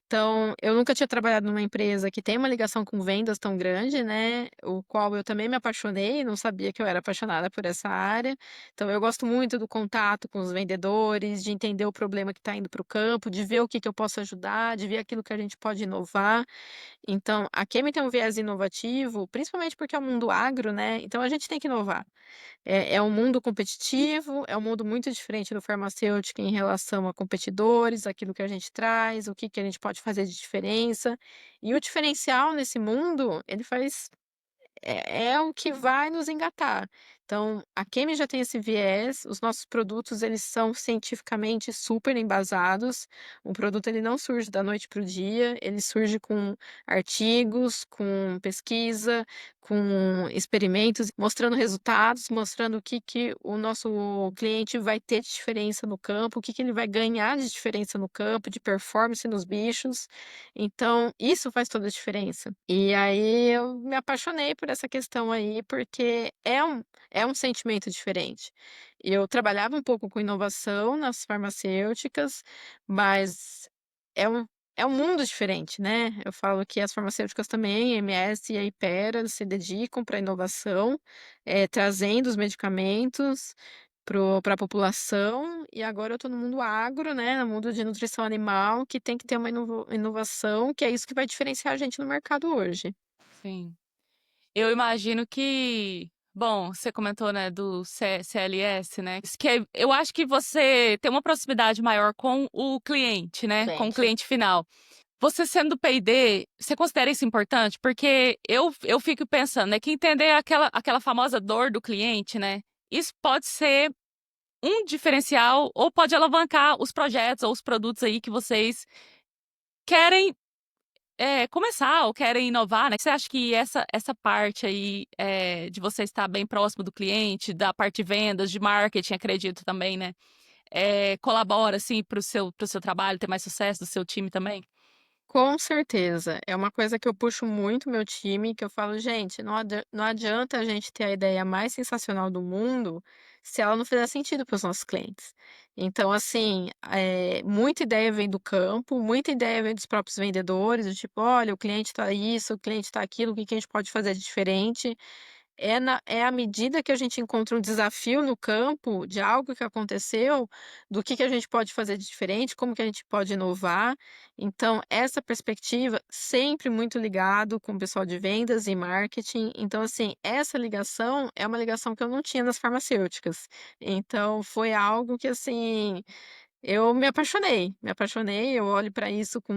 Então, eu nunca tinha trabalhado numa empresa que tem uma ligação com vendas tão grande, né, o qual eu também me apaixonei, não sabia que eu era apaixonada por essa área. Então eu gosto muito do contato com os vendedores, de entender o problema que está indo para o campo, de ver o que que eu posso ajudar, de ver aquilo que a gente pode inovar. Então, a Kemi tem um viés inovativo, principalmente porque é o mundo agro, né, então a gente tem que inovar. É um mundo competitivo, é um mundo muito diferente do farmacêutico em relação a competidores, aquilo que a gente traz, o que que a gente pode fazer de diferença. E o diferencial nesse mundo, ele faz é o que vai nos engatar. Então, a Kemi já tem esse viés, os nossos produtos, eles são cientificamente super embasados. Um produto, ele não surge da noite para o dia, ele surge com artigos, com pesquisa, com experimentos, mostrando resultados, mostrando o que que o nosso cliente vai ter de diferença no campo, o que que ele vai ganhar de diferença no campo, de performance nos bichos. Então, isso faz toda a diferença. E aí eu me apaixonei por essa questão aí, porque é um sentimento diferente. Eu trabalhava um pouco com inovação nas farmacêuticas, mas é um é um mundo diferente, né. Eu falo que as farmacêuticas também, a MS e a Hypera, se dedicam para a inovação, trazendo os medicamentos para a população, e agora eu estou no mundo agro, né, no mundo de nutrição animal, que tem que ter uma inovação, que é isso que vai diferenciar a gente no mercado hoje. Sim. Eu imagino que, bom, você comentou, né, do CLS, né? Isso que eu acho que você tem uma proximidade maior com o cliente, né? Com o Gente. cliente final. Você sendo P&D, você considera isso importante? Porque eu fico pensando, né, que entender aquela famosa dor do cliente, né? Isso pode ser um diferencial ou pode alavancar os projetos ou os produtos aí que vocês querem começar ou querem inovar, né. Você acha que essa parte aí, de você estar bem próximo do cliente, da parte de vendas, de marketing, acredito também, né, colabora, assim, para o seu trabalho ter mais sucesso, do seu time também? Com certeza. É uma coisa que eu puxo muito meu time, que eu falo: "Gente, não adianta a gente ter a ideia mais sensacional do mundo, se ela não fizer sentido para os nossos clientes". Então, assim, muita ideia vem do campo, muita ideia vem dos próprios vendedores, do tipo: "Olha, o cliente está isso, o cliente está aquilo, o que que a gente pode fazer de diferente?". É à medida que a gente encontra um desafio no campo de algo que aconteceu, do que a gente pode fazer de diferente, como que a gente pode inovar. Então, essa perspectiva sempre muito ligado com o pessoal de vendas e marketing. Então, assim, essa ligação é uma ligação que eu não tinha nas farmacêuticas. Então, foi algo que, assim, eu me apaixonei, eu olho para isso com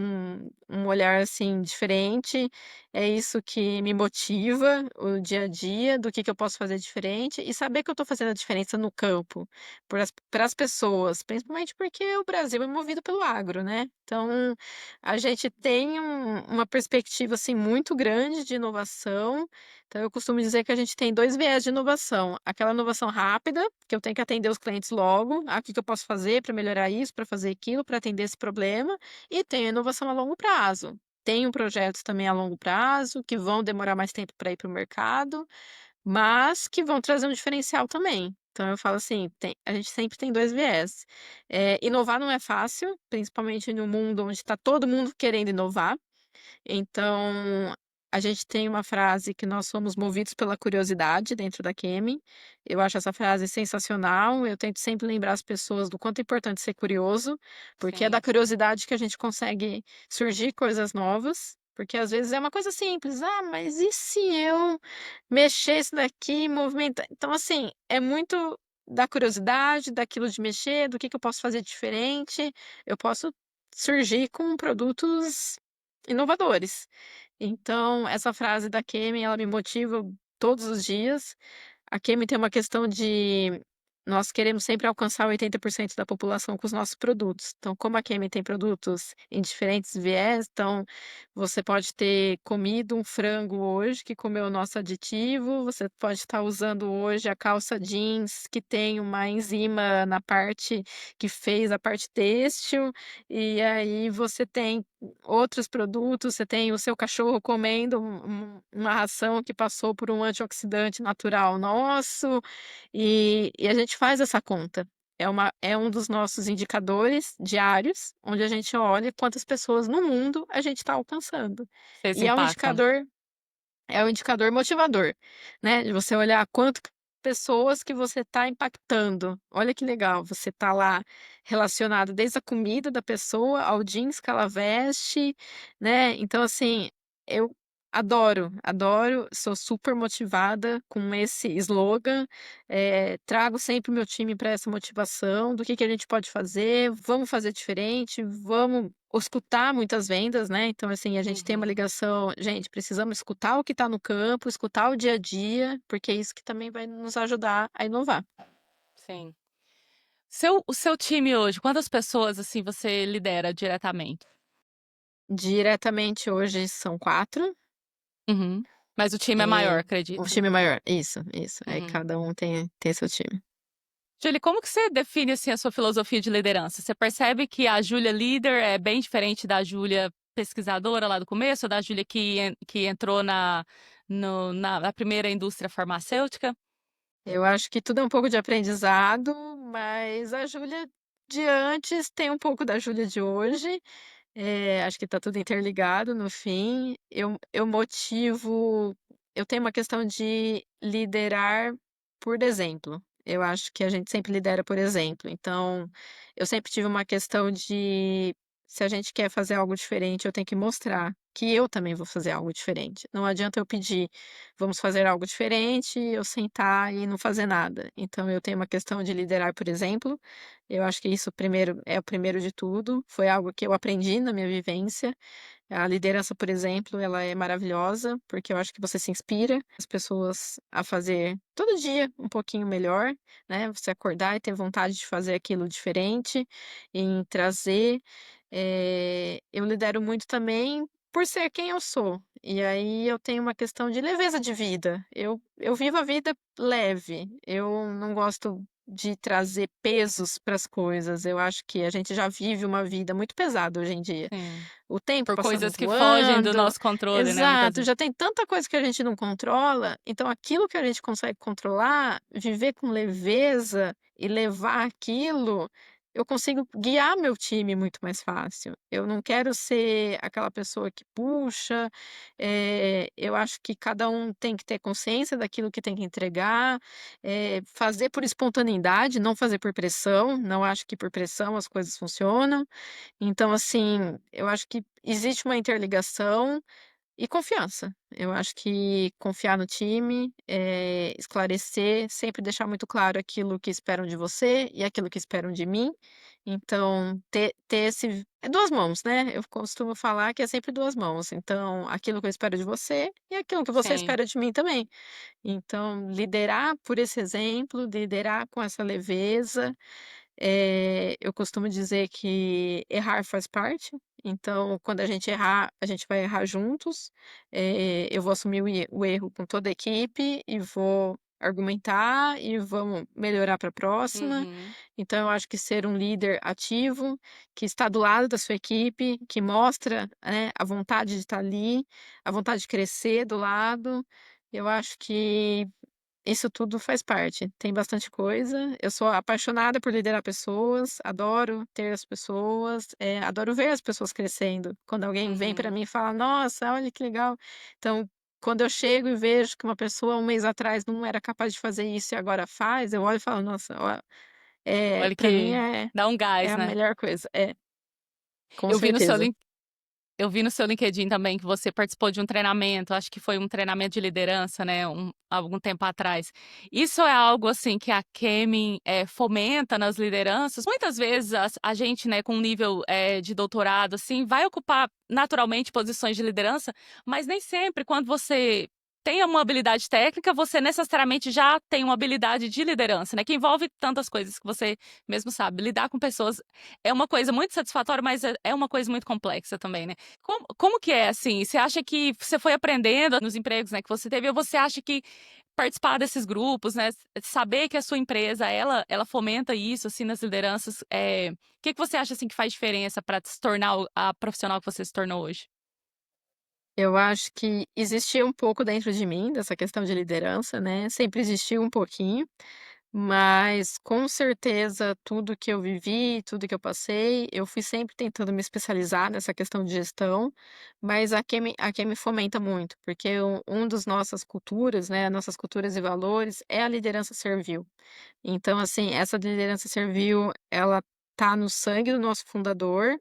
um olhar, assim, diferente, é isso que me motiva o dia a dia, do que eu posso fazer diferente e saber que eu estou fazendo a diferença no campo, para as pessoas, principalmente porque o Brasil é movido pelo agro, né. Então, a gente tem uma perspectiva, assim, muito grande de inovação, então eu costumo dizer que a gente tem 2 viés de inovação, aquela inovação rápida, que eu tenho que atender os clientes logo, "Ah, o que que eu posso fazer para melhorar isso, para fazer aquilo, para atender esse problema", e tem a inovação a longo prazo. Tenho projetos também a longo prazo, que vão demorar mais tempo para ir para o mercado, mas que vão trazer um diferencial também. Então eu falo assim, a gente sempre tem 2 viés. Inovar não é fácil, principalmente no mundo onde está todo mundo querendo inovar. Então, a gente tem uma frase que nós somos movidos pela curiosidade dentro da Kemi. Eu acho essa frase sensacional. Eu tento sempre lembrar as pessoas do quanto é importante ser curioso, porque é da Sim. curiosidade que a gente consegue surgir coisas novas. Porque às vezes é uma coisa simples, ah, mas e se eu mexer isso daqui, movimentar? Então, assim, é muito da curiosidade, daquilo de mexer, do que eu posso fazer diferente. Eu posso surgir com produtos inovadores. Então, essa frase da Kemi, ela me motiva todos os dias. A Kemi tem uma questão de nós queremos sempre alcançar 80% da população com os nossos produtos. Então, como a Kemi tem produtos em diferentes viés, então você pode ter comido um frango hoje que comeu o nosso aditivo, você pode estar usando hoje a calça jeans que tem uma enzima na parte que fez a parte têxtil, e aí você tem outros produtos, você tem o seu cachorro comendo uma ração que passou por um antioxidante natural nosso, e a gente faz essa conta. É um dos nossos indicadores diários, onde a gente olha quantas pessoas no mundo a gente está alcançando. Vocês E impactam. é um indicador motivador, né? De você olhar quanto pessoas que você está impactando. Olha que legal, você está lá relacionado desde a comida da pessoa ao jeans que ela veste, né? Então, assim, eu adoro, sou super motivada com esse slogan. Trago sempre o meu time para essa motivação do que a gente pode fazer, vamos fazer diferente, vamos escutar muitas vendas, né? Então, assim, a gente tem uma Uhum. ligação, gente, precisamos escutar o que está no campo, escutar o dia a dia, porque é isso que também vai nos ajudar a inovar. Sim. O seu time hoje, quantas pessoas assim você lidera diretamente? Diretamente hoje são 4, Uhum. Mas o time é maior, e o acredito. time maior. Isso. Aí Uhum. cada um tem seu time. Julie, como que você define assim a sua filosofia de liderança? Você percebe que a Júlia líder é bem diferente da Júlia pesquisadora lá do começo, ou da Júlia que entrou na primeira indústria farmacêutica? Eu acho que tudo é um pouco de aprendizado, mas a Júlia de antes tem um pouco da Júlia de hoje. Acho que está tudo interligado no fim. Eu tenho uma questão de liderar por exemplo. Eu acho que a gente sempre lidera por exemplo. Então, eu sempre tive uma questão de se a gente quer fazer algo diferente, eu tenho que mostrar que eu também vou fazer algo diferente. Não adianta eu pedir, vamos fazer algo diferente, eu sentar e não fazer nada. Então, eu tenho uma questão de liderar por exemplo. Eu acho que isso primeiro é o primeiro de tudo. Foi algo que eu aprendi na minha vivência. A liderança, por exemplo, ela é maravilhosa, porque eu acho que você se inspira as pessoas a fazer todo dia um pouquinho melhor, né? Você acordar e ter vontade de fazer aquilo diferente, em trazer. Eu lidero muito também por ser quem eu sou. E aí eu tenho uma questão de leveza de vida. Eu vivo a vida leve. Eu não gosto de trazer pesos para as coisas. Eu acho que a gente já vive uma vida muito pesada hoje em dia. Sim. O tempo Por passando coisas que fogem do voando. nosso controle, né, muitas Exato, vezes. já tem tanta coisa que a gente não controla, então aquilo que a gente consegue controlar, viver com leveza e levar aquilo, eu consigo guiar meu time muito mais fácil. Eu não quero ser aquela pessoa que puxa, eu acho que cada um tem que ter consciência daquilo que tem que entregar, fazer por espontaneidade, não fazer por pressão, não acho que por pressão as coisas funcionam. Então, assim, eu acho que existe uma interligação e confiança. Eu acho que confiar no time, esclarecer, sempre deixar muito claro aquilo que esperam de você e aquilo que esperam de mim. Então, ter esse. É duas mãos, né? Eu costumo falar que é sempre duas mãos. Então, aquilo que eu espero de você e aquilo que você Sim. espera de mim também. Então, liderar por esse exemplo, liderar com essa leveza. Eu costumo dizer que errar faz parte, então quando a gente errar, a gente vai errar juntos. Eu vou assumir o erro com toda a equipe e vou argumentar e vamos melhorar para a próxima. Uhum. Então eu acho que ser um líder ativo, que está do lado da sua equipe, que mostra, né, a vontade de estar ali, a vontade de crescer do lado, eu acho que isso tudo faz parte, tem bastante coisa. Eu sou apaixonada por liderar pessoas, adoro ter as pessoas, adoro ver as pessoas crescendo. Quando alguém vem para Uhum. mim e fala: "Nossa, olha que legal". Então, quando eu chego e vejo que uma pessoa um mês atrás não era capaz de fazer isso e agora faz, eu olho e falo: "Nossa, ó", Olha para mim que dá um é gás, a né. melhor coisa. É, com Eu vi no seu certeza. lin Eu vi no seu LinkedIn também que você participou de um treinamento, acho que foi um treinamento de liderança, né, algum tempo atrás. Isso é algo, assim, que a Kemin, fomenta nas lideranças? Muitas vezes a gente, né, com um nível, de doutorado, assim, vai ocupar naturalmente posições de liderança, mas nem sempre quando você tem uma habilidade técnica, você necessariamente já tem uma habilidade de liderança, né? Que envolve tantas coisas que você mesmo sabe. Lidar com pessoas é uma coisa muito satisfatória, mas é uma coisa muito complexa também, né? Como que é, assim? Você acha que você foi aprendendo nos empregos, né, que você teve, ou você acha que participar desses grupos, né, saber que a sua empresa, ela fomenta isso, assim, nas lideranças, o que você acha, assim, que faz diferença para se tornar a profissional que você se tornou hoje? Eu acho que existia um pouco dentro de mim dessa questão de liderança, né, sempre existiu um pouquinho, mas com certeza tudo que eu vivi, tudo que eu passei, eu fui sempre tentando me especializar nessa questão de gestão, mas a que me fomenta muito, porque um dos nossas culturas, né, nossas culturas e valores é a liderança servil. Então, assim, essa liderança servil, ela tá no sangue do nosso fundador,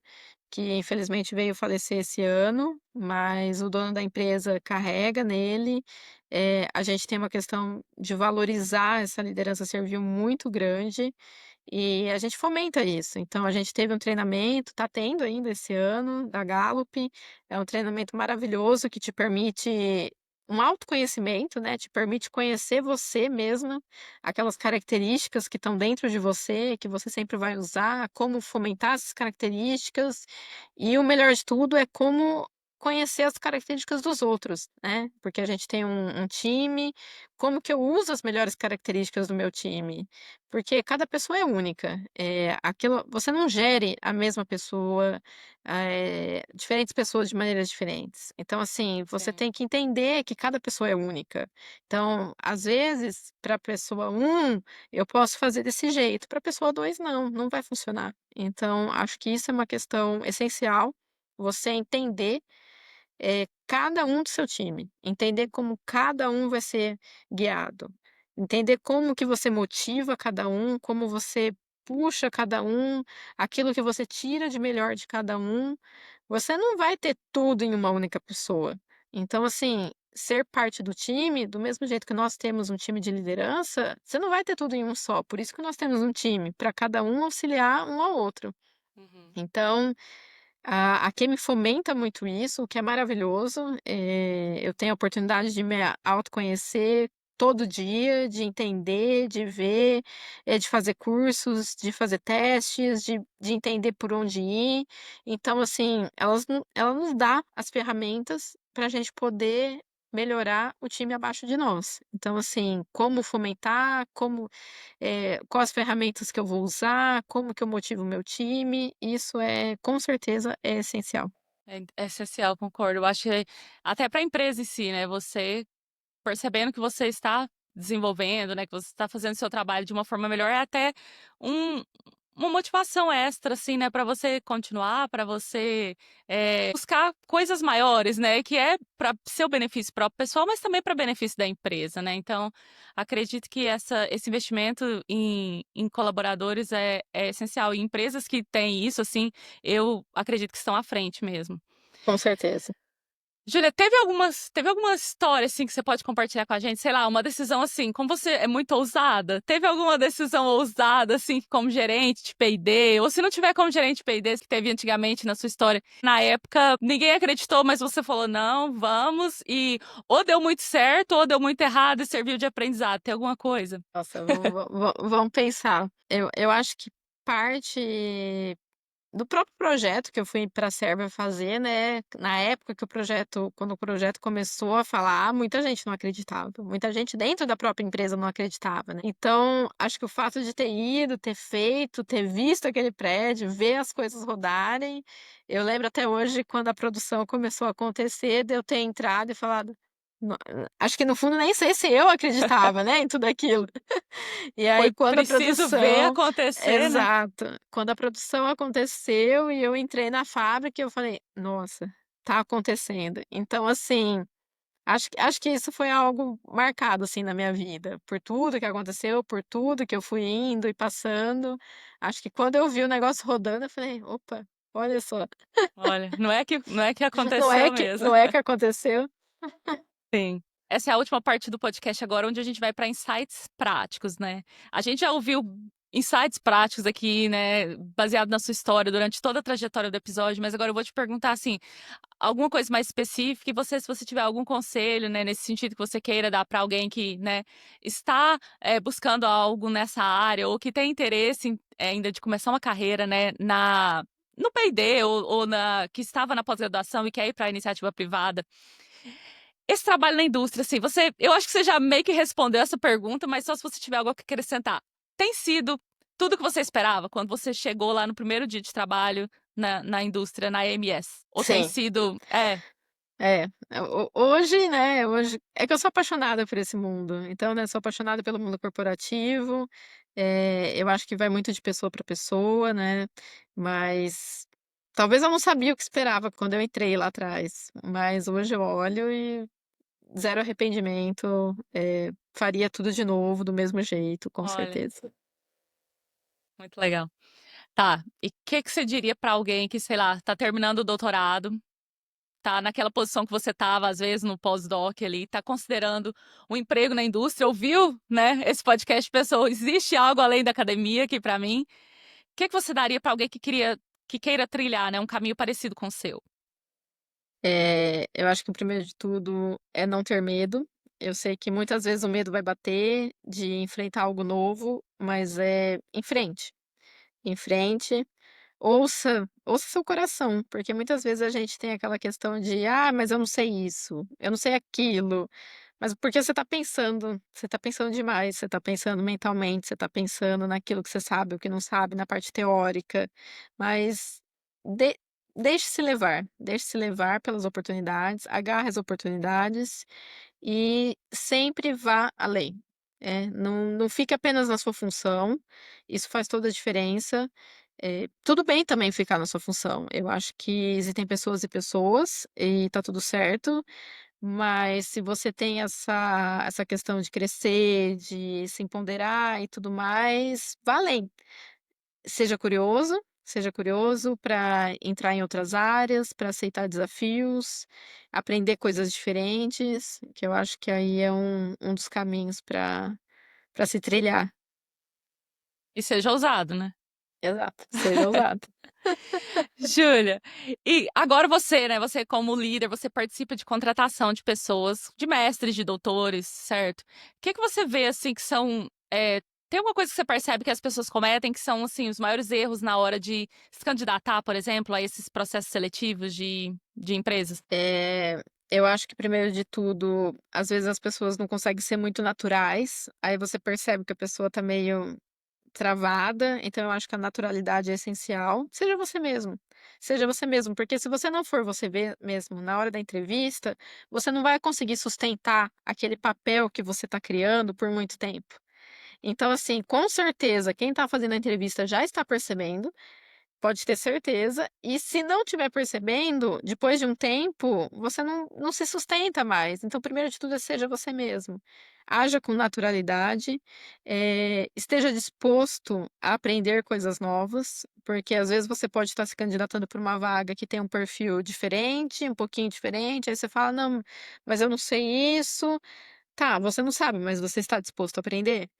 que infelizmente veio falecer esse ano, mas o dono da empresa carrega nele. A gente tem uma questão de valorizar essa liderança servil muito grande e a gente fomenta isso. Então a gente teve um treinamento, está tendo ainda esse ano, da Gallup. É um treinamento maravilhoso que te permite um autoconhecimento, né, te permite conhecer você mesma, aquelas características que estão dentro de você, que você sempre vai usar, como fomentar essas características, e o melhor de tudo é como conhecer as características dos outros, né, porque a gente tem um time, como que eu uso as melhores características do meu time? Porque cada pessoa é única, aquilo você não gere a mesma pessoa, diferentes pessoas de maneiras diferentes. Então, assim, você Sim. tem que entender que cada pessoa é única. Então, às vezes, para a pessoa um, eu posso fazer desse jeito, para a pessoa 2 não, não vai funcionar. Então, acho que isso é uma questão essencial, você entender cada um do seu time, entender como cada um vai ser guiado, entender como que você motiva cada um, como você puxa cada um, aquilo que você tira de melhor de cada um. Você não vai ter tudo em uma única pessoa. Então, assim, ser parte do time, do mesmo jeito que nós temos um time de liderança, você não vai ter tudo em um só. Por isso que nós temos um time, para cada um auxiliar um ao outro. Uhum. Então, a Kemi fomenta muito isso, o que é maravilhoso. Eu tenho a oportunidade de me autoconhecer todo dia, de entender, de ver, de fazer cursos, de fazer testes, de entender por onde ir. Então, assim, ela nos dá as ferramentas para a gente poder melhorar o time abaixo de nós. Então, assim, como fomentar, quais ferramentas que eu vou usar, como que eu motivo o meu time, isso com certeza é essencial. É essencial, concordo. Eu acho que até para a empresa em si, né, você percebendo que você está desenvolvendo, né, que você está fazendo seu trabalho de uma forma melhor, é até um uma motivação extra, assim, né, para você continuar, para você, buscar coisas maiores, né, que é para seu benefício próprio pessoal, mas também para benefício da empresa, né. Então, acredito que esse investimento em colaboradores é essencial. E empresas que têm isso, assim, eu acredito que estão à frente mesmo. Com certeza. Júlia, teve alguma história, assim, que você pode compartilhar com a gente? Sei lá, uma decisão, assim, como você é muito ousada, teve alguma decisão ousada, assim, como gerente de P&D? Ou se não tiver como gerente de P&D, que teve antigamente na sua história, na época ninguém acreditou, mas você falou: "Não, vamos", e ou deu muito certo ou deu muito errado e serviu de aprendizado. Tem alguma coisa? Nossa, vamos pensar. Eu acho que parte do próprio projeto que eu fui para a Sérvia fazer, né, na época que quando o projeto começou a falar, muita gente não acreditava, muita gente dentro da própria empresa não acreditava, né. Então, acho que o fato de ter ido, ter feito, ter visto aquele prédio, ver as coisas rodarem, eu lembro até hoje quando a produção começou a acontecer, de eu ter entrado e falado: "No", acho que no fundo nem sei se eu acreditava, né, em tudo aquilo. E Foi aí quando a preciso ver produção acontecer, né? exato. Quando a produção aconteceu e eu entrei na fábrica, eu falei: "Nossa, tá acontecendo". Então, assim, acho que isso foi algo marcado, assim, na minha vida, por tudo que aconteceu, por tudo que eu fui indo e passando. Acho que quando eu vi o negócio rodando, eu falei: "Opa, olha só, Olha, não é que não é aconteceu que mesmo. não é que aconteceu". Sim. Essa é a última parte do podcast agora, onde a gente vai para insights práticos, né. A gente já ouviu insights práticos aqui, né, baseado na sua história durante toda a trajetória do episódio, mas agora eu vou te perguntar, assim, alguma coisa mais específica e você, se você tiver algum conselho, né, nesse sentido que você queira dar para alguém que, né, está, buscando algo nessa área ou que tem interesse em, ainda de começar uma carreira, né, no P&D ou que estava na pós-graduação e quer ir para a iniciativa privada. Esse trabalho na indústria, assim, eu acho que você já meio que respondeu essa pergunta, mas só se você tiver algo a acrescentar. Tem sido tudo que você esperava quando você chegou lá no primeiro dia de trabalho na indústria, na AMS? Ou tem Sim. sido É, hoje, né, hoje é que eu sou apaixonada por esse mundo, então, né, sou apaixonada pelo mundo corporativo, eu acho que vai muito de pessoa para pessoa, né, mas talvez eu não sabia o que esperava quando eu entrei lá atrás, mas hoje eu olho e zero arrependimento, faria tudo de novo, do mesmo jeito, com olha, certeza. muito legal. Tá, e o que você diria para alguém que, sei lá, tá terminando o doutorado, tá naquela posição que você estava, às vezes, no pós-doc ali, tá considerando um emprego na indústria, ouviu, né, esse podcast, pensou, existe algo além da academia aqui para mim? O que você daria para alguém que queira trilhar, né, um caminho parecido com o seu? Eu acho que o primeiro de tudo é não ter medo. Eu sei que muitas vezes o medo vai bater de enfrentar algo novo, mas é em frente, em frente. Ouça seu coração, porque muitas vezes a gente tem aquela questão de: "Ah, mas eu não sei isso, eu não sei aquilo", mas porque você tá pensando demais, você tá pensando mentalmente, você tá pensando naquilo que você sabe, o que não sabe, na parte teórica, mas de deixe-se levar pelas oportunidades, agarre as oportunidades e sempre vá além. Não fique apenas na sua função, isso faz toda a diferença. Tudo bem também ficar na sua função, eu acho que existem pessoas e pessoas, e tá tudo certo, mas se você tem essa questão de crescer, de se empoderar e tudo mais, vá além. Seja curioso para entrar em outras áreas, para aceitar desafios, aprender coisas diferentes, que eu acho que aí é um dos caminhos para se trilhar. E seja ousado, né? Exato, seja ousado. Júlia, e agora você, né, você como líder, você participa de contratação de pessoas, de mestres, de doutores, certo? O que você vê, assim, que são, tem alguma coisa que você percebe que as pessoas cometem que são, assim, os maiores erros na hora de se candidatar, por exemplo, a esses processos seletivos de empresas? Eu acho que primeiro de tudo, às vezes as pessoas não conseguem ser muito naturais, aí você percebe que a pessoa tá meio travada, então eu acho que a naturalidade é essencial. Seja você mesmo, porque se você não for mesmo na hora da entrevista, você não vai conseguir sustentar aquele papel que você está criando por muito tempo. Então, assim, com certeza, quem está fazendo a entrevista já está percebendo, pode ter certeza, e se não estiver percebendo, depois de um tempo, você não se sustenta mais. Então, primeiro de tudo, seja você mesmo. Haja com naturalidade, esteja disposto a aprender coisas novas, porque às vezes você pode estar se candidatando para uma vaga que tem um perfil diferente, um pouquinho diferente, aí você fala: "Não, mas eu não sei isso". Tá, você não sabe, mas você está disposto a aprender?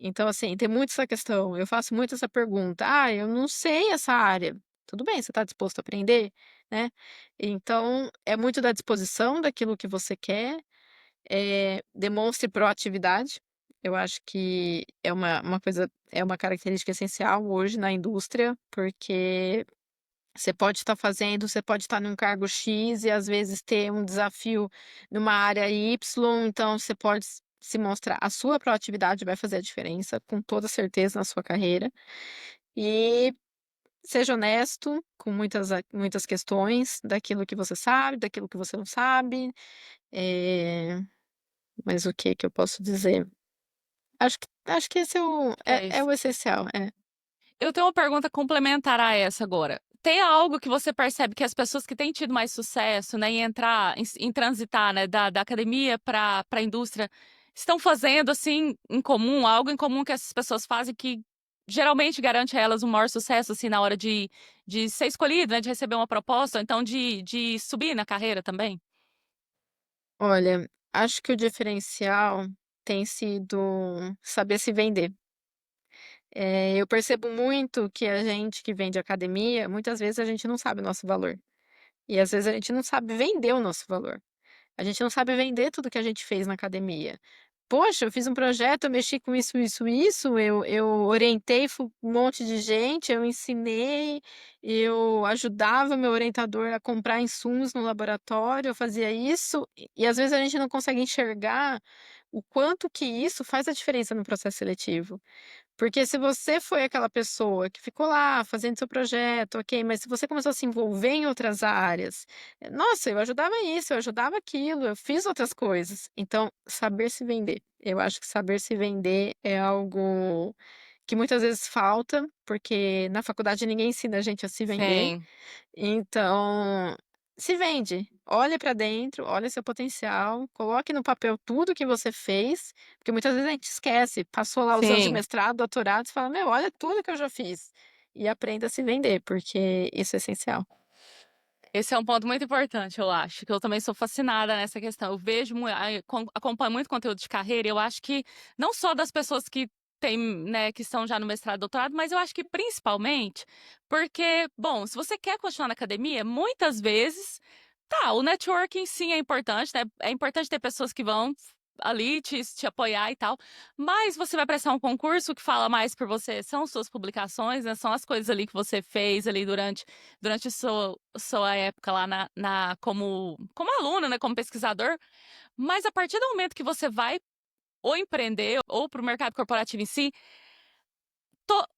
Então, assim, tem muito essa questão, eu faço muito essa pergunta: "Ah, eu não sei essa área". Tudo bem, você está disposto a aprender, né. Então, é muito da disposição daquilo que você quer, demonstre proatividade, eu acho que é uma característica essencial hoje na indústria, porque você pode estar num cargo X e às vezes ter um desafio numa área Y, então você pode se mostrar, a sua proatividade vai fazer a diferença, com toda certeza na sua carreira. E seja honesto com muitas questões daquilo que você sabe, daquilo que você não sabe, mas o que que eu posso dizer? Acho que esse É é isso. o essencial, é. Eu tenho uma pergunta complementar a essa agora. Tem algo que você percebe que as pessoas que têm tido mais sucesso, né, em entrar, em transitar, né, da academia para a indústria, estão fazendo, assim, em comum, algo em comum que essas pessoas fazem que geralmente garante a elas um maior sucesso, assim, na hora de ser escolhido, né, de receber uma proposta, ou então de subir na carreira também? Olha, acho que o diferencial tem sido saber se vender. Eu percebo muito que a gente que vende academia, muitas vezes a gente não sabe o nosso valor. E às vezes a gente não sabe vender o nosso valor. A gente não sabe vender tudo que a gente fez na academia. Poxa, eu fiz um projeto, eu mexi com isso, isso, isso, eu orientei um monte de gente, eu ensinei, eu ajudava meu orientador a comprar insumos no laboratório, eu fazia isso, e às vezes a gente não consegue enxergar o quanto que isso faz a diferença no processo seletivo. Porque se você foi aquela pessoa que ficou lá fazendo seu projeto, ok, mas se você começou a se envolver em outras áreas, nossa, eu ajudava isso, eu ajudava aquilo, eu fiz outras coisas. Então, saber se vender. Eu acho que saber se vender é algo que muitas vezes falta, porque na faculdade ninguém ensina a gente a se vender. Sim, Então, se vende. Olhe para dentro, olhe seu potencial, coloque no papel tudo que você fez, porque muitas vezes a gente esquece, passou lá os anos de sim. mestrado, doutorado, você fala: "Meu, olha tudo que eu já fiz". E aprenda a se vender, porque isso é essencial. Esse é um ponto muito importante, eu acho, que eu também sou fascinada nessa questão. Eu vejo, acompanho muito conteúdo de carreira, e eu acho que não só das pessoas que têm, né, que estão já no mestrado, doutorado, mas eu acho que principalmente porque, bom, se você quer continuar na academia, muitas vezes, tá, o networking sim é importante, né? É importante ter pessoas que vão ali te apoiar e tal, mas você vai prestar um concurso que fala mais por você, são suas publicações, né? São as coisas ali que você fez ali durante sua época lá como aluno, né, como pesquisador, mas a partir do momento que você vai ou empreender ou para o mercado corporativo em si,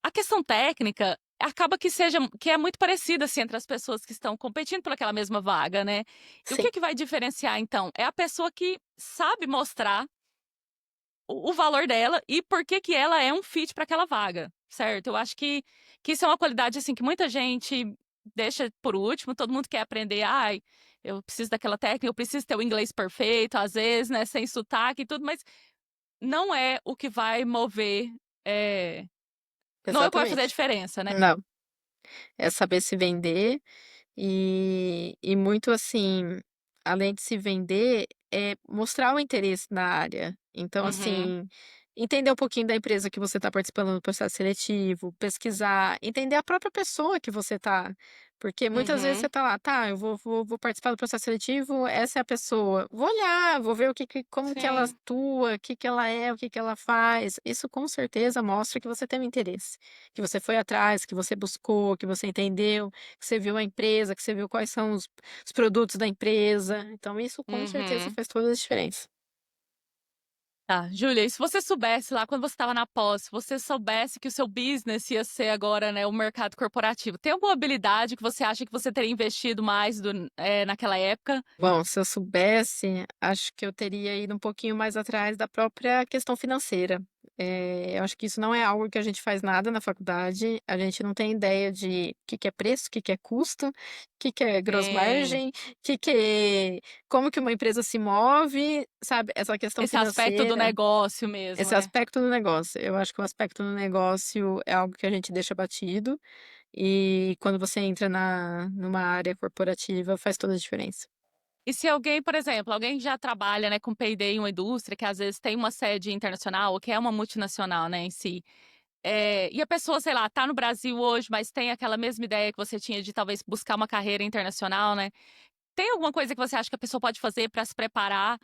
a questão técnica acaba que é muito parecida assim entre as pessoas que estão competindo por aquela mesma vaga, né? E o Sim, que vai diferenciar então é a pessoa que sabe mostrar o valor dela e por que que ela é um fit para aquela vaga, certo? Eu acho que isso é uma qualidade assim que muita gente deixa por último, todo mundo quer aprender, ai, eu preciso daquela técnica, eu preciso ter o inglês perfeito, às vezes, né, sem sotaque e tudo, mas não é o que vai mover, é, não é o que vai fazer a exatamente. diferença, né? Não, é saber se vender e muito assim, além de se vender, é mostrar o interesse na área. Então, Uhum, assim, entender um pouquinho da empresa que você está participando do processo seletivo, pesquisar, entender a própria pessoa que você está. Porque muitas vezes você uhum, está lá, tá, eu vou participar do processo seletivo, essa é a pessoa. Vou olhar, vou ver como que ela sim, atua, o que que ela é, o que que ela faz. Isso com certeza mostra que você tem um interesse, que você foi atrás, que você buscou, que você entendeu, que você viu a empresa, que você viu quais são os produtos da empresa. Então isso com certeza uhum. faz toda a diferença. Tá, Júlia, e se você soubesse lá quando você estava na pós, se você soubesse que o seu business ia ser agora, né, o mercado corporativo, tem alguma habilidade que você acha que você teria investido mais naquela época? Bom, se eu soubesse, acho que eu teria ido um pouquinho mais atrás da própria questão financeira. Eu acho que isso não é algo que a gente faz nada na faculdade, a gente não tem ideia de o que que é preço, o que que é custo, o que que é gross Sim, margin, como que uma empresa se move, sabe? Essa questão esse aspecto do financeira. negócio mesmo, Esse né? aspecto do negócio, eu acho que o aspecto do negócio é algo que a gente deixa batido, e quando você entra numa área corporativa faz toda a diferença. E se alguém, por exemplo, alguém que já trabalha, né, com P&D em uma indústria que às vezes tem uma sede internacional ou que é uma multinacional, né, em si, e a pessoa, sei lá, tá no Brasil hoje, mas tem aquela mesma ideia que você tinha de talvez buscar uma carreira internacional, né? Tem alguma coisa que você acha que a pessoa pode fazer para se preparar,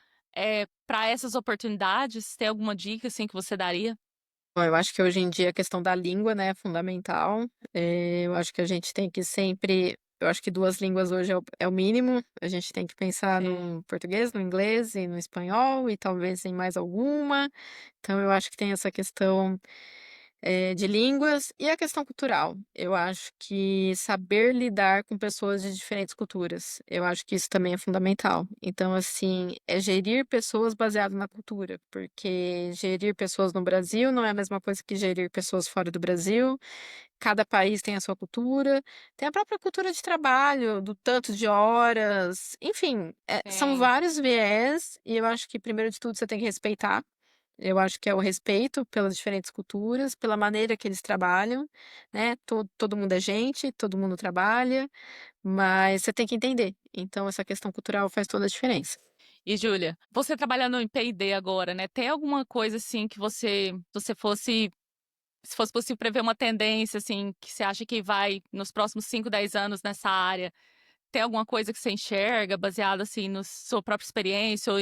para essas oportunidades? Tem alguma dica, assim, que você daria? Bom, eu acho que hoje em dia a questão da língua, né, é fundamental, eu acho que a gente tem que sempre eu acho que 2 línguas hoje é o mínimo, a gente tem que pensar Sim. no português, no inglês e no espanhol e talvez em mais alguma, então eu acho que tem essa questão de línguas e a questão cultural. Eu acho que saber lidar com pessoas de diferentes culturas, eu acho que isso também é fundamental. Então, assim, é gerir pessoas baseado na cultura, porque gerir pessoas no Brasil não é a mesma coisa que gerir pessoas fora do Brasil. Cada país tem a sua cultura, tem a própria cultura de trabalho, do tanto de horas, enfim, são Sim. vários viés e eu acho que primeiro de tudo você tem que respeitar. Eu acho que é o respeito pelas diferentes culturas, pela maneira que eles trabalham, né, todo mundo é gente, todo mundo trabalha, mas você tem que entender. Então essa questão cultural faz toda a diferença. E, Júlia, você trabalhando em P&D agora, né? Tem alguma coisa, assim, que você fosse se fosse possível prever uma tendência, assim, que você acha que vai nos próximos 5, 10 anos nessa área, tem alguma coisa que você enxerga baseada, assim, na sua própria experiência ou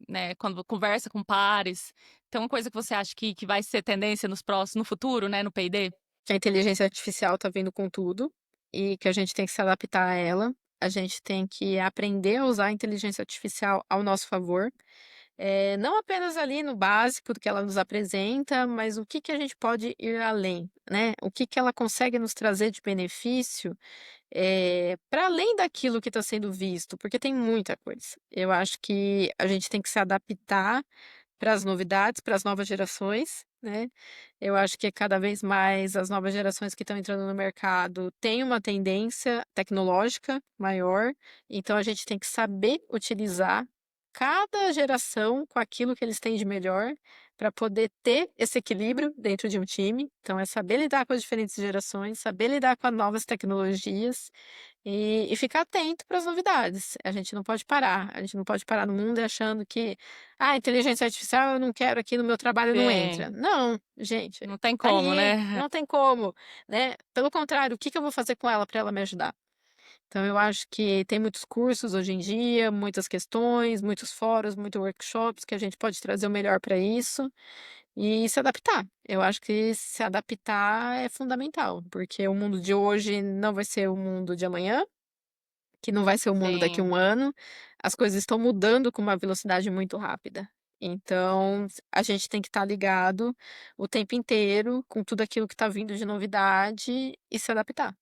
né, quando conversa com pares? Tem uma coisa que você acha que vai ser tendência no futuro, né, no P&D? Que a inteligência artificial tá vindo com tudo e que a gente tem que se adaptar a ela. A gente tem que aprender a usar a inteligência artificial ao nosso favor. Não apenas ali no básico do que ela nos apresenta, mas o que que a gente pode ir além, né? O que que ela consegue nos trazer de benefício, para além daquilo que está sendo visto, porque tem muita coisa. Eu acho que a gente tem que se adaptar para as novidades, para as novas gerações, né. Eu acho que cada vez mais as novas gerações que estão entrando no mercado têm uma tendência tecnológica maior, então a gente tem que saber utilizar cada geração com aquilo que eles têm de melhor, para poder ter esse equilíbrio dentro de um time. Então é saber lidar com as diferentes gerações, saber lidar com as novas tecnologias e ficar atento para as novidades. A gente não pode parar, a gente não pode parar no mundo achando que: "Ah, inteligência artificial eu não quero aqui no meu trabalho, não entra". Sim, Não, gente, não tem tá como, aí, né? não tem como, né. Pelo contrário, o que que eu vou fazer com ela para ela me ajudar? Então eu acho que tem muitos cursos hoje em dia, muitas questões, muitos fóruns, muitos workshops que a gente pode trazer o melhor para isso e se adaptar. Eu acho que se adaptar é fundamental, porque o mundo de hoje não vai ser o mundo de amanhã, que não vai ser o mundo daqui a Sim. um ano. As coisas estão mudando com uma velocidade muito rápida. Então, a gente tem que estar ligado o tempo inteiro com tudo aquilo que está vindo de novidade e se adaptar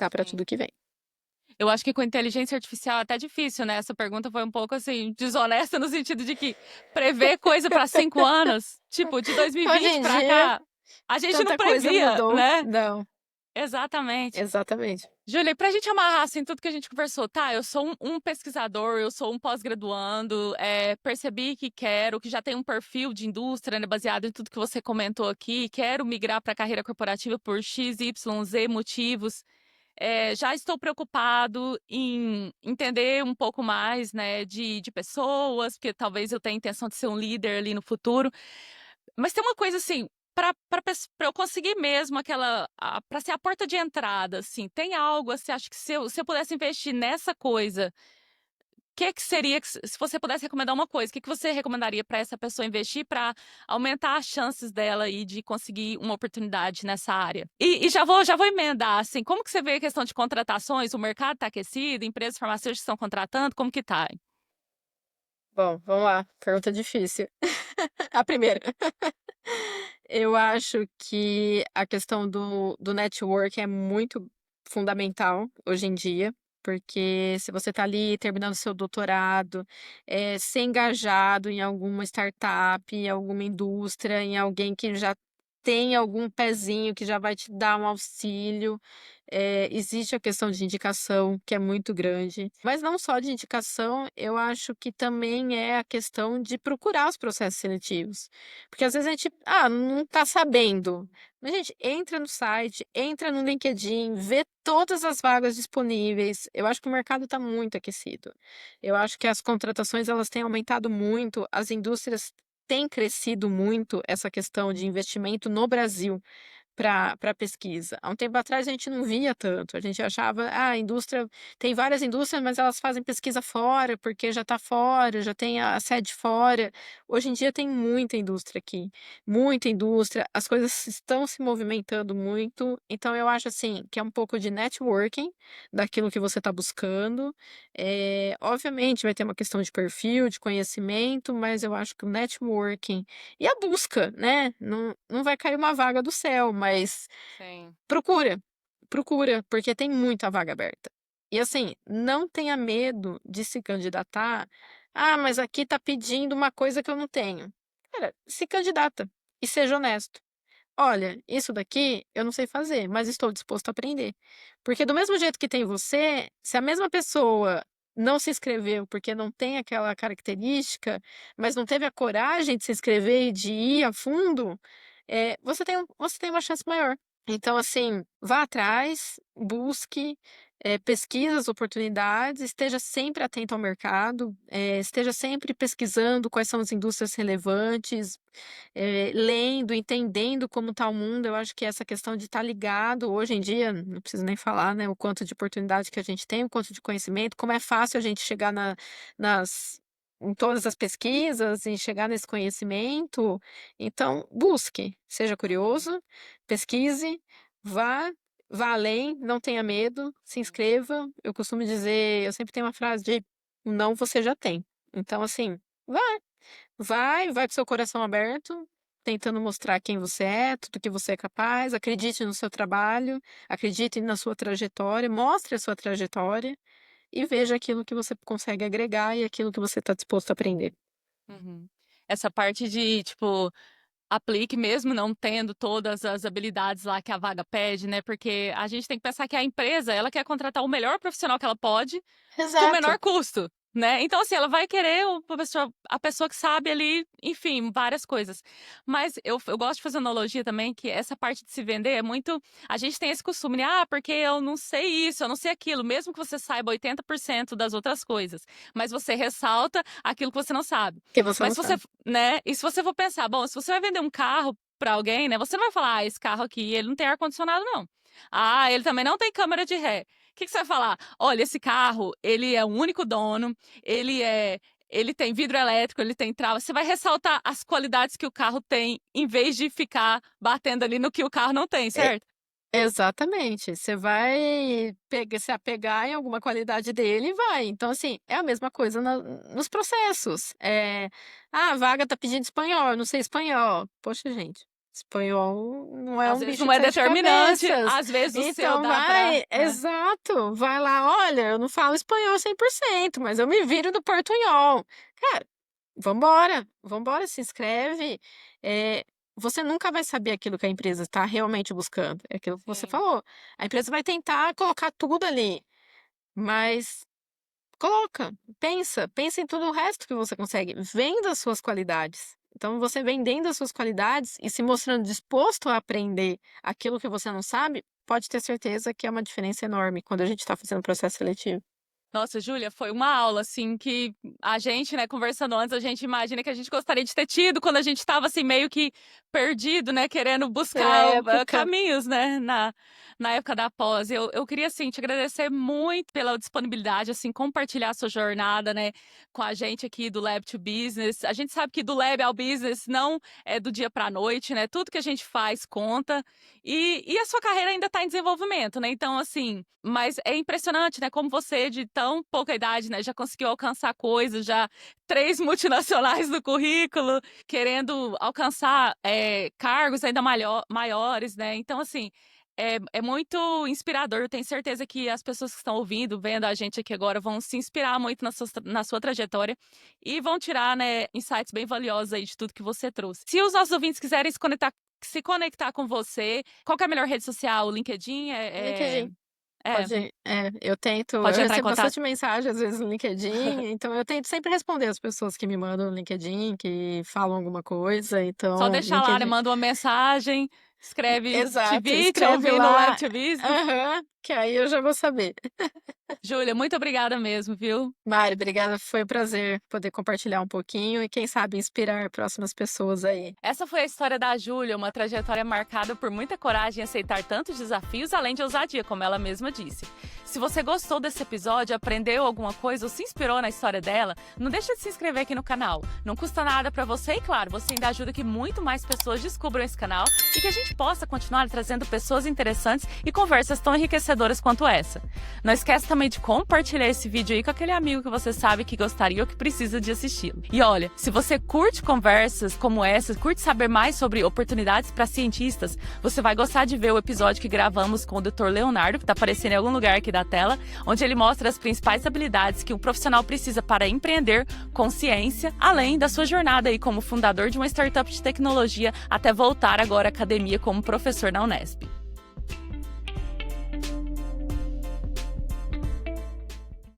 para Sim. tudo que vem. Eu acho que com inteligência artificial é até difícil, né, essa pergunta foi um pouco, assim, desonesta no sentido de que prever coisa para 5 anos, tipo, de Hoje 2020 em para dia, cá, a gente não tanta coisa previa, mudou. né. Não, Exatamente. exatamente. Júlia, e pra gente amarrar, assim, tudo que a gente conversou, tá, eu sou um pesquisador, eu sou um pós-graduando, percebi que quero, que já tenho um perfil de indústria, né, baseado em tudo que você comentou aqui, quero migrar para a carreira corporativa por X, Y, Z motivos. Já estou preocupado em entender um pouco mais, né, de pessoas, porque talvez eu tenha a intenção de ser um líder ali no futuro. Mas tem uma coisa assim, para eu conseguir mesmo aquela para ser a porta de entrada, assim, tem algo, assim, acho que se eu pudesse investir nessa coisa, que seria que se você pudesse recomendar uma coisa, o que que você recomendaria para essa pessoa investir para aumentar as chances dela aí de conseguir uma oportunidade nessa área? E já vou emendar, assim, como que você vê a questão de contratações? O mercado está aquecido, empresas farmacêuticas estão contratando, como que tá? Bom, vamos lá, pergunta difícil. A primeira. Eu acho que a questão do network é muito fundamental hoje em dia, porque se você está ali terminando seu doutorado, ser engajado em alguma startup, em alguma indústria, em alguém que já tem algum pezinho que já vai te dar um auxílio. Existe a questão de indicação, que é muito grande, mas não só de indicação, eu acho que também é a questão de procurar os processos seletivos. Porque às vezes a gente, não está sabendo. Mas, gente, entra no site, entra no LinkedIn, vê todas as vagas disponíveis. Eu acho que o mercado está muito aquecido. Eu acho que as contratações elas têm aumentado muito, as indústrias têm crescido muito essa questão de investimento no Brasil para pesquisa. Há um tempo atrás a gente não via tanto, a gente achava: a indústria tem várias indústrias, mas elas fazem pesquisa fora, porque já está fora, já tem a sede fora". Hoje em dia tem muita indústria aqui, muita indústria, as coisas estão se movimentando muito, então eu acho, assim, que é um pouco de networking daquilo que você está buscando. Obviamente vai ter uma questão de perfil, de conhecimento, mas eu acho que o networking e a busca, né, não vai cair uma vaga do céu, mas Sim. procura, procura, porque tem muita vaga aberta. E assim, não tenha medo de se candidatar: "Ah, mas aqui tá pedindo uma coisa que eu não tenho". Cara, se candidata e seja honesto. "Olha, isso daqui eu não sei fazer, mas estou disposto a aprender". Porque do mesmo jeito que tem você, se a mesma pessoa não se inscreveu porque não tem aquela característica, mas não teve a coragem de se inscrever e de ir a fundo, você tem uma chance maior. Então, assim, vá atrás, busque, pesquisa as oportunidades, esteja sempre atento ao mercado, esteja sempre pesquisando quais são as indústrias relevantes, lendo, entendendo como está o mundo. Eu acho que essa questão de estar ligado, hoje em dia, não preciso nem falar, né, o quanto de oportunidade que a gente tem, o quanto de conhecimento, como é fácil a gente chegar nas em todas as pesquisas e chegar nesse conhecimento. Então, busque, seja curioso, pesquise, vá. Vá além, não tenha medo, se inscreva. Eu costumo dizer, eu sempre tenho uma frase de: "O não você já tem". Então, assim, vai com seu coração aberto, tentando mostrar quem você é, tudo que você é capaz, acredite no seu trabalho, acredite na sua trajetória, mostre a sua trajetória e veja aquilo que você consegue agregar e aquilo que você está disposto a aprender. Uhum. Essa parte de, tipo, aplique mesmo não tendo todas as habilidades lá que a vaga pede, né, porque a gente tem que pensar que a empresa, ela quer contratar o melhor profissional que ela pode, com o Exato. menor custo, né. Então, assim, ela vai querer a pessoa que sabe ali, enfim, várias coisas. Mas eu gosto de fazer analogia também que essa parte de se vender é muito a gente tem esse costume, né: "Ah, porque eu não sei isso, eu não sei aquilo", mesmo que você saiba 80% das outras coisas, mas você ressalta aquilo que você não sabe. Que você não Mas se você sabe. f né, e se você for pensar, bom, se você vai vender um carro pra alguém, né, você não vai falar: "Ah, esse carro aqui, ele não tem ar-condicionado não. Ah, ele também não tem câmera de ré". Que você vai falar? "Olha, esse carro, ele é o único dono, ele tem vidro elétrico, ele tem trava". Você vai ressaltar as qualidades que o carro tem, em vez de ficar batendo ali no que o carro não tem, E certo? Exatamente, você vai se apegar em alguma qualidade dele e vai. Então, assim, é a mesma coisa nos processos. "Ah, a vaga tá pedindo espanhol, eu não sei espanhol". Poxa, gente, espanhol não é Às um vezes bicho não de é 7 determinante, cabeças. às vezes o seu Então dá pra vai exato, vai lá: "Olha, eu não falo espanhol 100%, mas eu me viro no portunhol". Cara, vamos embora, se inscreve. Eh, Você nunca vai saber aquilo que a empresa está realmente buscando, é aquilo que você sim. falou. A empresa vai tentar colocar tudo ali, mas coloca, pensa em tudo o resto que você consegue, venda as suas qualidades. Então você vendendo as suas qualidades e se mostrando disposto a aprender aquilo que você não sabe, pode ter certeza que é uma diferença enorme quando a gente está fazendo processo seletivo. Nossa, Júlia, foi uma aula, assim, que a gente, né, conversando antes, a gente imagina que a gente gostaria de ter tido quando a gente estava, assim, meio que perdido, né, querendo Na buscar época. caminhos, né, na época da pós. Eu queria, assim, te agradecer muito pela disponibilidade, assim, compartilhar a sua jornada, né, com a gente aqui do Lab to Business. A gente sabe que do Lab ao Business não é do dia para a noite, né, tudo que a gente faz conta. E a sua carreira ainda está em desenvolvimento, né, então, assim, mas é impressionante, né, como você, de tão pouca idade, né, já conseguiu alcançar coisas, já 3 multinacionais no currículo, querendo alcançar, cargos ainda maiores, né. Então, assim, é muito inspirador. Eu tenho certeza que as pessoas que estão ouvindo, vendo a gente aqui agora, vão se inspirar muito na sua trajetória e vão tirar, né, insights bem valiosos aí de tudo que você trouxe. Se os nossos ouvintes quiserem se conectar com você, qual que é a melhor rede social? O LinkedIn? LinkedIn. É, Eu pode entrar em recebo contato. bastante mensagem, às vezes, no LinkedIn, então eu tento sempre responder as pessoas que me mandam no LinkedIn, que falam alguma coisa, Só então deixar lá, né, LinkedIn manda uma mensagem, escreve exato, te escreve ouvi no Lab lá to Business. aham, que aí eu já vou saber. Júlia, muito obrigada mesmo, viu? Mari, obrigada, foi um prazer poder compartilhar um pouquinho e quem sabe inspirar próximas pessoas aí. Essa foi a história da Júlia, uma trajetória marcada por muita coragem em aceitar tantos desafios, além de ousadia, como ela mesma disse. Se você gostou desse episódio, aprendeu alguma coisa ou se inspirou na história dela, não deixa de se inscrever aqui no canal. Não custa nada pra você e, claro, você ainda ajuda que muito mais pessoas descubram esse canal e que a gente possa continuar trazendo pessoas interessantes e conversas tão enriquecedoras quanto essa. Não esquece também de compartilhar esse vídeo aí com aquele amigo que você sabe que gostaria ou que precisa de assisti-lo. E olha, se você curte conversas como essa, curte saber mais sobre oportunidades para cientistas, você vai gostar de ver o episódio que gravamos com o Dr. Leonardo, que está aparecendo em algum lugar aqui da tela, onde ele mostra as principais habilidades que um profissional precisa para empreender com ciência, além da sua jornada aí como fundador de uma startup de tecnologia até voltar agora à academia como professor na Unesp.